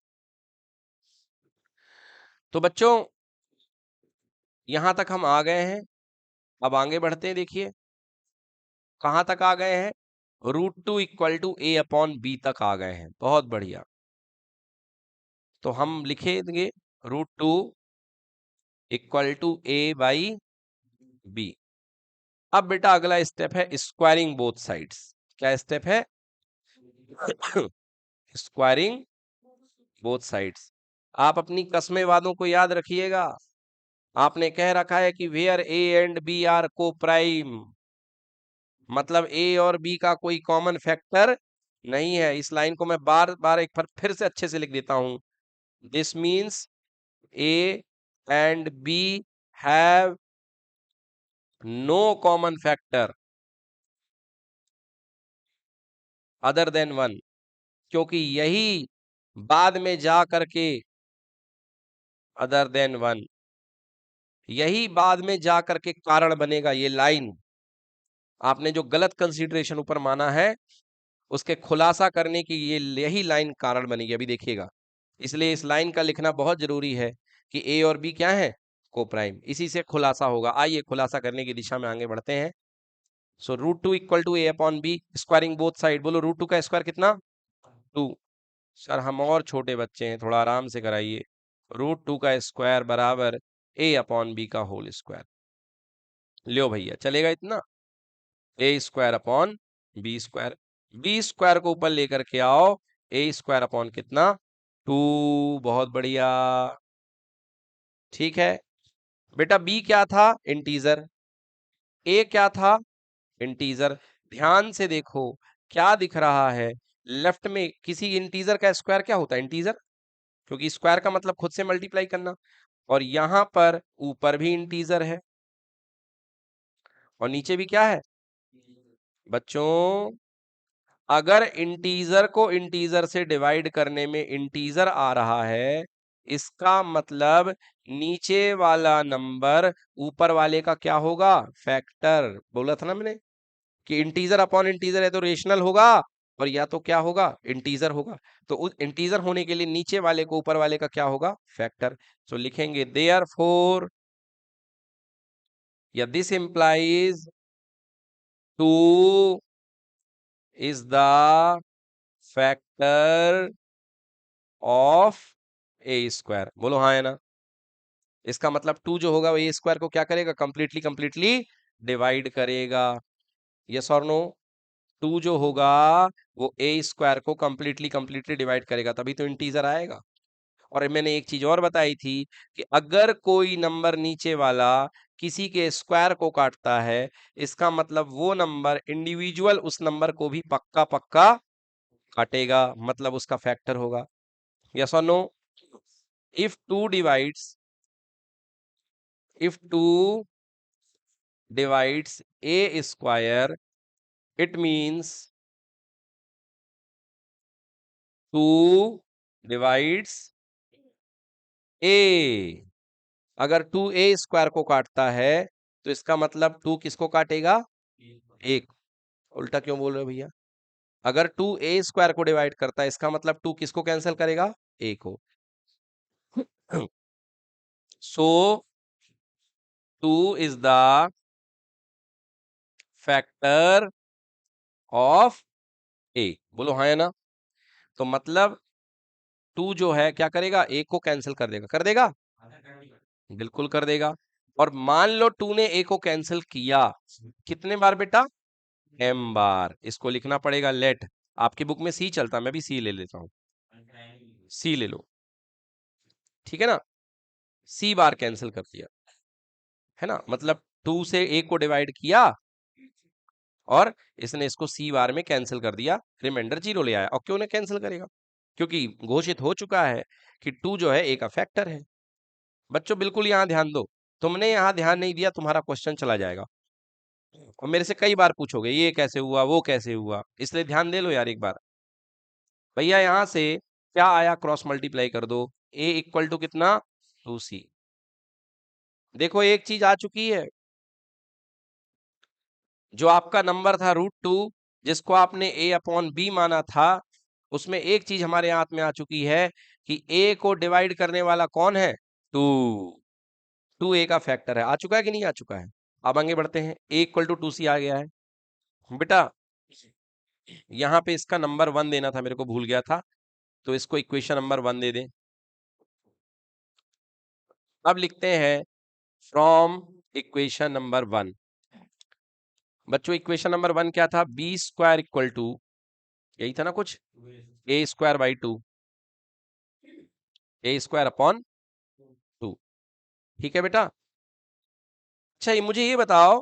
तो बच्चों यहां तक हम आ गए हैं। अब आगे बढ़ते हैं। देखिए कहां तक आ गए हैं? √2 equal to A upon B तक आ गए हैं। बहुत बढ़िया। तो हम लिखेंगे √2 इक्वल टू A/B। अब बेटा अगला स्टेप है स्क्वायरिंग बोथ साइड्स। क्या स्टेप है? Squaring both sides. आप अपनी कस्मे वादों को याद रखिएगा। आपने कह रखा है कि where A and B are coprime, मतलब ए और बी का कोई कॉमन फैक्टर नहीं है। इस लाइन को मैं बार बार एक बार फिर से अच्छे से लिख देता हूं। This means A and B have no common factor other than 1। क्योंकि यही बाद में जा करके अदर देन 1, यही बाद में जा करके कारण बनेगा। ये लाइन आपने जो गलत कंसीडरेशन ऊपर माना है, उसके खुलासा करने की ये यही लाइन कारण बनेगी। अभी देखिएगा। इसलिए इस लाइन का लिखना बहुत जरूरी है कि ए और बी क्या है? को प्राइम। इसी से खुलासा होगा। आइए खुलासा करने की दिशा में आगे बढ़ते हैं। So √2 equal to A upon B, squaring both side. बोलो √2 का स्क्वायर कितना? 2। सर हम और छोटे बच्चे हैं, थोड़ा आराम से कराइए। √2 का स्क्वायर बराबर A अपॉन B का होल स्क्वायर। लियो भैया, चलेगा इतना? A square upon B square. B square को ऊपर लेकर के आओ। A स्क्वायर अपॉन कितना? 2। बहुत बढ़िया। ठीक है बेटा, B क्या था? इंटीजर। ए क्या था, इंटीजर। ध्यान से देखो क्या दिख रहा है, लेफ्ट में किसी इंटीजर का स्क्वायर क्या होता है, इंटीजर, क्योंकि स्क्वायर का मतलब खुद से मल्टीप्लाई करना। और यहां पर ऊपर भी इंटीजर है और नीचे भी क्या है बच्चों। अगर इंटीजर को इंटीजर से डिवाइड करने में इंटीजर आ रहा है, इसका मतलब नीचे वाला नंबर ऊपर वाले का क्या होगा, फैक्टर। बोला था ना मैंने कि इंटीजर अपॉन इंटीजर है तो रेशनल होगा, और या तो क्या होगा, इंटीजर होगा। तो उस इंटीजर होने के लिए नीचे वाले को ऊपर वाले का क्या होगा, फैक्टर। तो लिखेंगे देयरफॉर, या this implies 2 is the factor of A square. बोलो हाँ है ना। इसका मतलब 2 जो होगा वो ए स्क्वायर को क्या करेगा, कंप्लीटली कंप्लीटली डिवाइड करेगा। यस और नो। 2 जो होगा वो ए स्क्वायर को कंप्लीटली कंप्लीटली डिवाइड करेगा, तभी तो इंटीजर आएगा। और मैंने एक चीज और बताई थी कि अगर कोई नंबर नीचे वाला किसी के स्क्वायर को काटता है, इसका मतलब वो नंबर इंडिविजुअल उस नंबर को भी पक्का पक्का काटेगा, मतलब उसका फैक्टर होगा। यस और no. If 2 divides, if 2 divides a square, it means 2 divides a। अगर 2 a स्क्वायर को काटता है तो इसका मतलब 2 किसको काटेगा, एक। उल्टा क्यों बोल रहे हो भैया, अगर 2 a स्क्वायर को डिवाइड करता है इसका मतलब 2 किसको कैंसिल करेगा, a को। सो 2 is the factor of a। बोलो हाँ है ना। तो मतलब 2 जो है क्या करेगा, एक को कैंसिल कर देगा, कर देगा, बिल्कुल कर देगा। और मान लो 2 ने ए को कैंसिल किया, कितने बार बेटा, m बार। इसको लिखना पड़ेगा लेट। आपकी बुक में सी चलता, मैं भी सी ले लेता हूं, सी ले लो, ठीक है ना। सी बार कैंसिल कर दिया है ना, मतलब 2 से ए को डिवाइड किया और इसने इसको सी बार में कैंसिल कर दिया, रिमाइंडर 0 ले आया। और क्यों ने कैंसिल करेगा, क्योंकि घोषित हो चुका है कि 2 जो है ए का फैक्टर है। बच्चों बिल्कुल यहां ध्यान दो, तुमने यहां ध्यान नहीं दिया तुम्हारा क्वेश्चन चला जाएगा और मेरे से कई बार पूछोगे ये कैसे हुआ वो कैसे हुआ, इसलिए ध्यान दे लो यार एक बार। भैया यहां से क्या आया, क्रॉस मल्टीप्लाई कर दो, ए इक्वल टू कितना, 2c। देखो एक चीज आ चुकी है, जो आपका नंबर था √2, जिसको आपने a अपॉन बी माना था, उसमें एक चीज हमारे हाथ में आ चुकी है कि a को डिवाइड करने वाला कौन है, 2। 2 a का फैक्टर है, आ चुका है कि नहीं आ चुका है। अब आगे बढ़ते हैं, a इक्वल टू 2c आ गया है बेटा। यहाँ पे इसका नंबर 1 देना था, मेरे को भूल गया था, तो इसको इक्वेशन नंबर 1 दे दें। अब लिखते हैं फ्रॉम इक्वेशन नंबर 1। बच्चों इक्वेशन नंबर 1 क्या था, बी स्क्वायर इक्वल टू, यही था ना कुछ, A square by 2, A square upon 2। ठीक है बेटा। अच्छा ये मुझे ये बताओ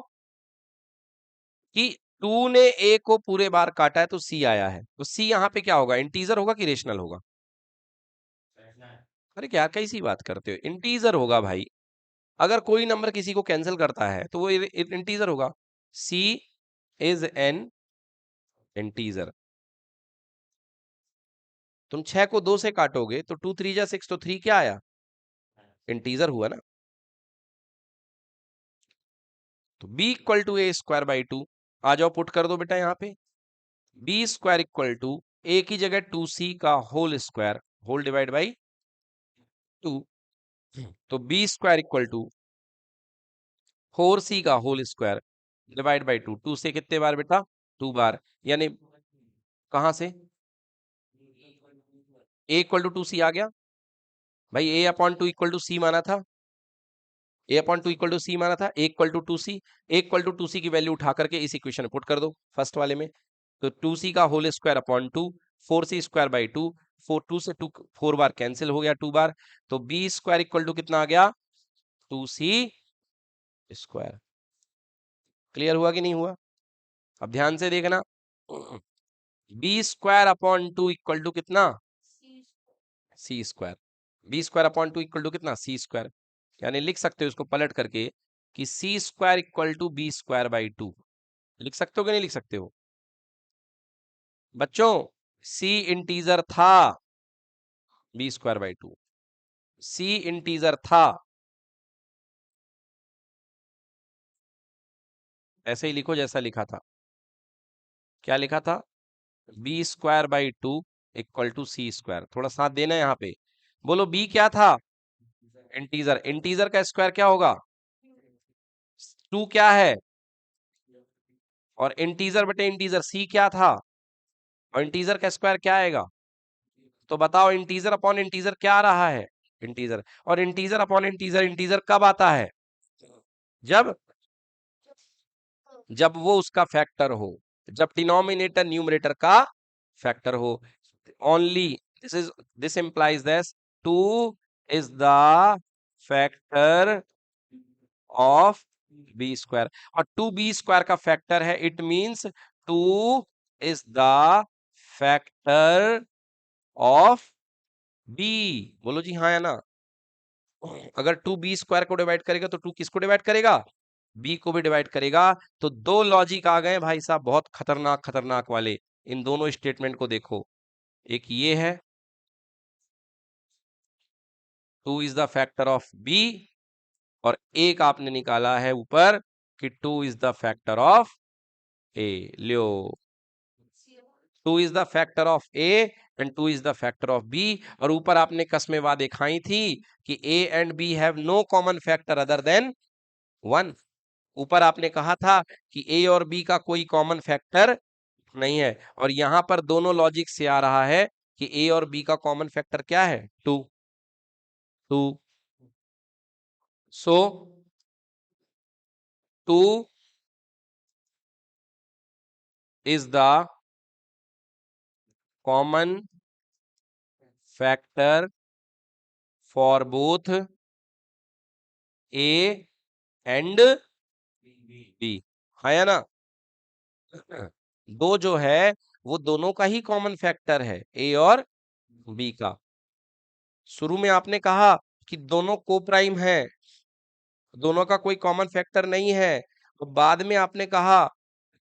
कि 2 ने ए को पूरे बार काटा है तो सी आया है, तो सी यहाँ पे क्या होगा, इंटीजर होगा कि रेशनल होगा। अरे क्या कैसी बात करते हो, इंटीजर होगा भाई। अगर कोई नंबर किसी को कैंसिल करता है तो वो इंटीजर होगा। सी इज एन इंटीजर। तुम 6 को 2 से काटोगे तो 2 3 जा 6, तो 3 क्या आया, इंटीजर हुआ ना। तो b equal to A square by 2, आ जाओ पुट कर दो बेटा यहाँ पे। B square equal to A की जगह 2c का whole square, whole divide by 2। तो B square equal to 4c का होल स्क्वायर डिवाइड बाई 2। 2 से कितने बार बेटा, 2 बार, यानी कहां से, ए इक्वल टू 2c आ गया भाई। A upon 2 equal to C माना था, A upon 2 equal to C माना था, A equal to 2c। A equal to 2c की वैल्यू उठा करके इस इक्वेशन में पुट कर दो फर्स्ट वाले में। तो 2c का whole square upon 2, 4c square by 2, 2 से 2 4 बार कैंसिल हो गया, 2 बार। तो बी स्क्वायर इक्वल टू कितना आ गया, 2c स्क्वायर। क्लियर हुआ कि नहीं हुआ? अब ध्यान से देखना, B square upon two equal to कितना? C square. B square upon two equal to कितना? C square. यानी लिख सकते हो इसको पलट करके कि C square equal to B square by two. लिख सकते हो कि नहीं लिख सकते हो बच्चों? सी इंटीजर था, B square by two, C integer था, ऐसे ही लिखो जैसा लिखा था। क्या लिखा था? B square by two equal to C square. थोड़ा साथ देना यहाँ पे। बोलो बी क्या था? इंटीजर। इंटीजर का स्क्वायर क्या होगा? टू क्या है? और इंटीजर बटे इंटीजर सी क्या था? और इंटीजर का स्क्वायर क्या आएगा? तो बताओ इंटीजर अपॉन इंटीजर क्या आ रहा है? इंटीजर। और इंटीजर अपॉन इंटीजर, इंटीजर कब आता है? जब जब वो उसका फैक्टर हो, जब डिनोमिनेटर न्यूमरेटर का फैक्टर हो। Only this implies that two is the factor of B square, और टू बी स्क्वायर का फैक्टर है, it means two is the factor of B. बोलो जी हाँ या ना? अगर टू बी स्क्वायर को डिवाइड करेगा तो टू किसको डिवाइड करेगा? बी को भी डिवाइड करेगा। तो दो लॉजिक आ गए भाई साहब, बहुत खतरनाक खतरनाक वाले। इन दोनों स्टेटमेंट को देखो, एक ये है two is the factor of B, और एक आपने निकाला है ऊपर कि two is the factor of A. लियो, two is the factor of A and two is the factor of B. और ऊपर आपने कस्में वादे खाई थी कि A and B have no common factor other than one. ऊपर आपने कहा था कि ए और बी का कोई कॉमन फैक्टर नहीं है, और यहां पर दोनों लॉजिक से आ रहा है कि ए और बी का कॉमन फैक्टर क्या है? Two. Two. So two is the common factor for both A and B. है या ना? दो जो है वो दोनों का ही कॉमन फैक्टर है, ए और बी का। शुरू में आपने कहा कि दोनों को प्राइम है, दोनों का कोई कॉमन फैक्टर नहीं है। तो बाद में आपने कहा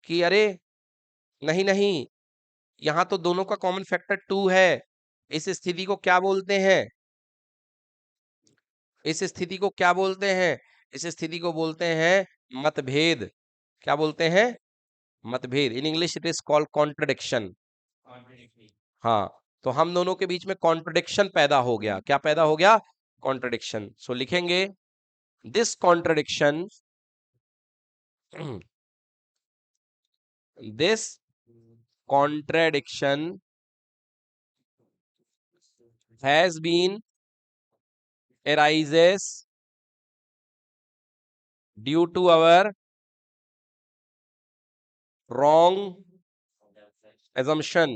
कि अरे नहीं नहीं, यहां तो दोनों का कॉमन फैक्टर टू है। इस स्थिति को क्या बोलते हैं? इस स्थिति को क्या बोलते हैं? इस स्थिति को बोलते हैं मतभेद। क्या बोलते हैं? मतभेद। In English it is called contradiction. हाँ, तो हम दोनों के बीच में कॉन्ट्रडिक्शन पैदा हो गया। क्या पैदा हो गया? कॉन्ट्रडिक्शन। सो लिखेंगे this contradiction, this contradiction has been arises due to our wrong assumption।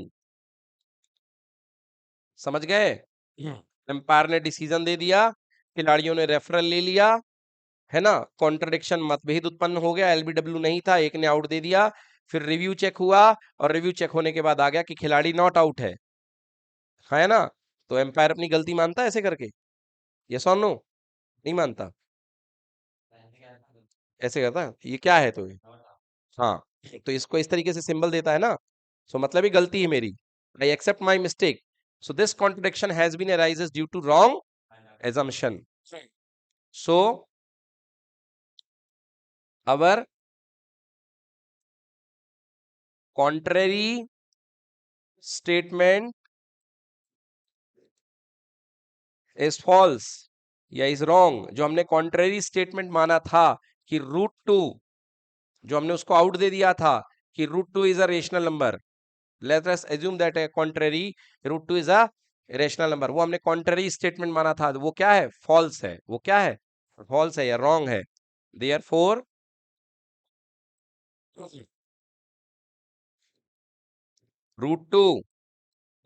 समझ गए? एम्पायर ने डिसीजन दे दिया, खिलाड़ियों ने रेफरल ले लिया, है ना? कॉन्ट्रडिक्शन, मतभेद उत्पन्न हो गया, एलबीडब्ल्यू नहीं था, एक ने आउट दे दिया। फिर रिव्यू चेक हुआ, और रिव्यू चेक होने के बाद आ गया कि खिलाड़ी नॉट आउट है ना? तो एम्पायर अपनी गलती मानता है ऐसे करके? यस और नो? नहीं मानता। ऐसे करता है, ये क्या है तो ये? हाँ, तो इसको इस तरीके से सिंबल देता है ना, सो मतलब ये गलती है मेरी, I accept my mistake. So this contradiction has been arises due to wrong assumption। So our contrary statement is false या is wrong। जो हमने contrary statement माना था कि रूट टू, जो हमने उसको आउट दे दिया था कि root two is a rational number, let us assume that a contrary root two is a rational number, वो हमने कॉन्ट्रेरी स्टेटमेंट माना था, वो क्या है? फॉल्स है। वो क्या है? फॉल्स है या रॉन्ग है। Therefore root two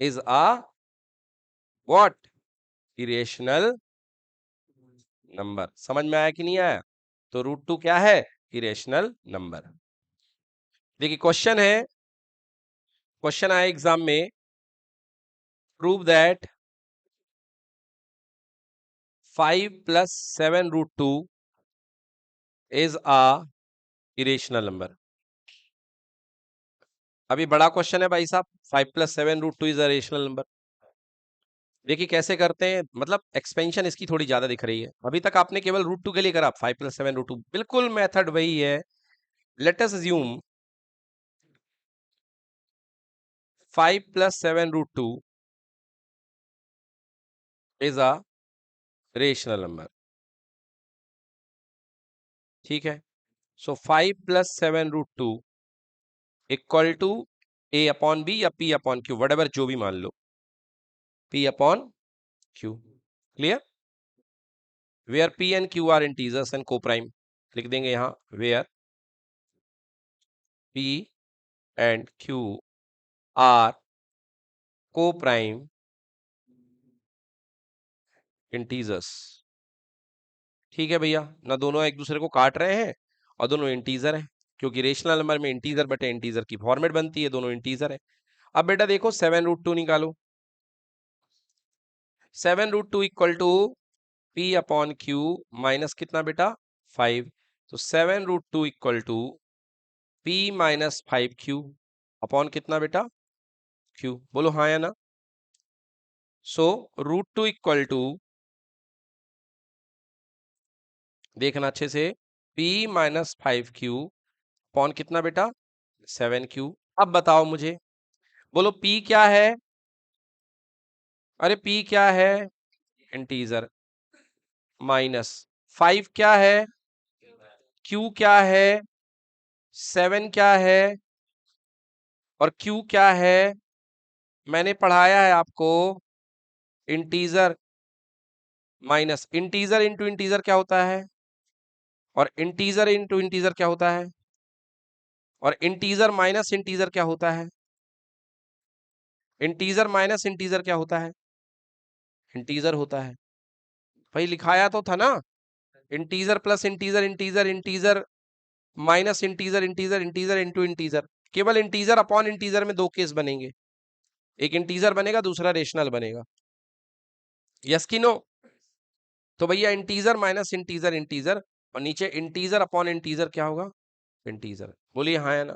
is a what? Irrational number. समझ में आया कि नहीं आया? तो रूट टू क्या है? Irrational number. देखिए क्वेश्चन आया एग्जाम में, prove that 5 + 7√2 is a irrational number. अभी बड़ा क्वेश्चन है भाई साहब, 5 + 7√2 इज अ रेशनल नंबर। देखिए कैसे करते हैं, मतलब एक्सपेंशन इसकी थोड़ी ज्यादा दिख रही है। अभी तक आपने केवल √2 के लिए करा, 5 + 7√2 बिल्कुल मेथड वही है। Late us assume 5 + 7√2 is a rational number. ठीक है, सो 5 + 7√2 इक्वल टू A/B या P/Q, वट जो भी मान लो, P/Q। Clear? Where P and Q are integers and coprime, लिख देंगे यहां where P and Q are coprime integers. ठीक है भैया, ना दोनों एक दूसरे को काट रहे हैं और दोनों इंटीजर हैं, क्योंकि रेशनल नंबर में इंटीजर बटे इंटीजर की फॉर्मेट बनती है, दोनों इंटीजर है। अब बेटा देखो 7√2 निकालो। 7√2 इक्वल टू P/Q माइनस कितना बेटा 5, तो 7√2 equal to P - 5Q upon कितना बेटा Q, बोलो हाँ या ना। सो √2 इक्वल टू, देखना अच्छे से, P - 5Q अपॉन कितना बेटा 7Q। अब बताओ मुझे, बोलो P क्या है, अरे P क्या है, इंटीजर, माइनस 5 क्या है, Q क्या है, 7 क्या है, और Q क्या है, मैंने पढ़ाया है आपको, integer minus integer into integer क्या होता है, और इंटीजर इंटू इंटीजर क्या होता है, और इंटीजर माइनस इंटीजर क्या होता है, इंटीजर माइनस इंटीजर क्या होता है, इंटीजर होता है। भाई लिखाया तो था ना, integer plus integer integer integer minus integer integer integer into integer. केवल इंटीजर अपॉन इंटीजर में दो केस बनेंगे, एक इंटीजर बनेगा, दूसरा रेशनल बनेगा। यस की नो? तो भैया इंटीजर माइनस इंटीजर इंटीजर, और नीचे इंटीजर अपॉन इंटीजर क्या होगा, इंटीजर। बोलिए हाँ या ना।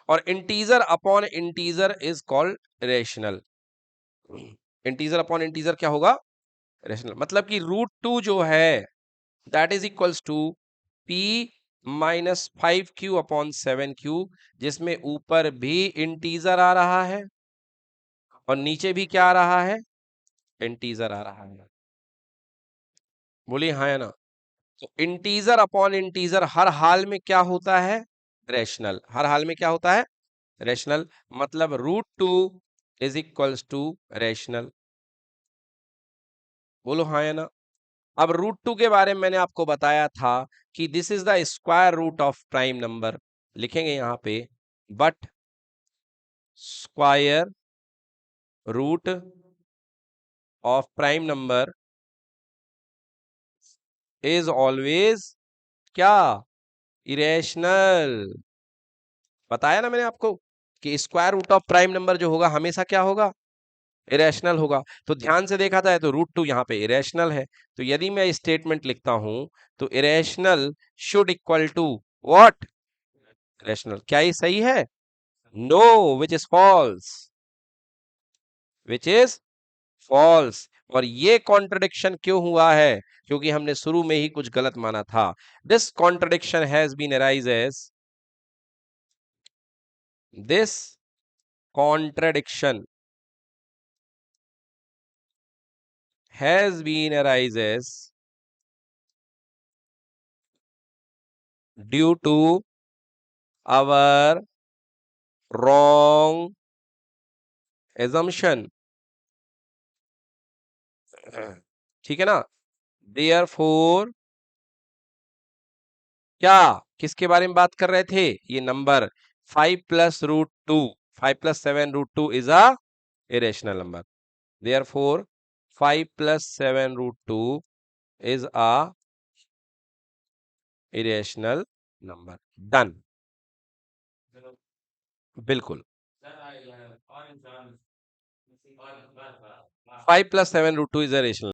और integer upon integer is called rational. Integer upon integer क्या होगा, रेशनल। मतलब कि √2 जो है that is equals to P - 5Q upon 7Q, जिसमें ऊपर भी इंटीजर आ रहा है और नीचे भी क्या आ रहा है, इंटीजर आ रहा है। बोलिए हाँ या ना। तो इंटीजर अपॉन इंटीजर हर हाल में क्या होता है, रेशनल। हर हाल में क्या होता है, रेशनल। मतलब √2 इज इक्वल्स टू रेशनल। बोलो हाँ या ना। अब √2 के बारे में मैंने आपको बताया था कि this is the square root of prime number. लिखेंगे यहां पे, but square root of prime number is always क्या, इरेशनल। बताया ना मैंने आपको कि square root of prime number जो होगा हमेशा क्या होगा, इरेशनल होगा। तो ध्यान से देखा जाए तो √2 यहाँ पे इरेशनल है। तो यदि मैं स्टेटमेंट लिखता हूं तो irrational should equal to what, rational. क्या ये सही है, no, which is false, which is false. और ये कॉन्ट्रडिक्शन क्यों हुआ है, क्योंकि हमने शुरू में ही कुछ गलत माना था। This contradiction has been arise as, this contradiction has been arises due to our wrong assumption। ठीक है ना। Therefore क्या, किसके बारे में बात कर रहे थे, ये number 5 + √2, 5 + 7√2 is a irrational number. Therefore 5 + 7√2 is a irrational number। Done। बिल्कुल। 5 + 7 √2 इज अ रेशनल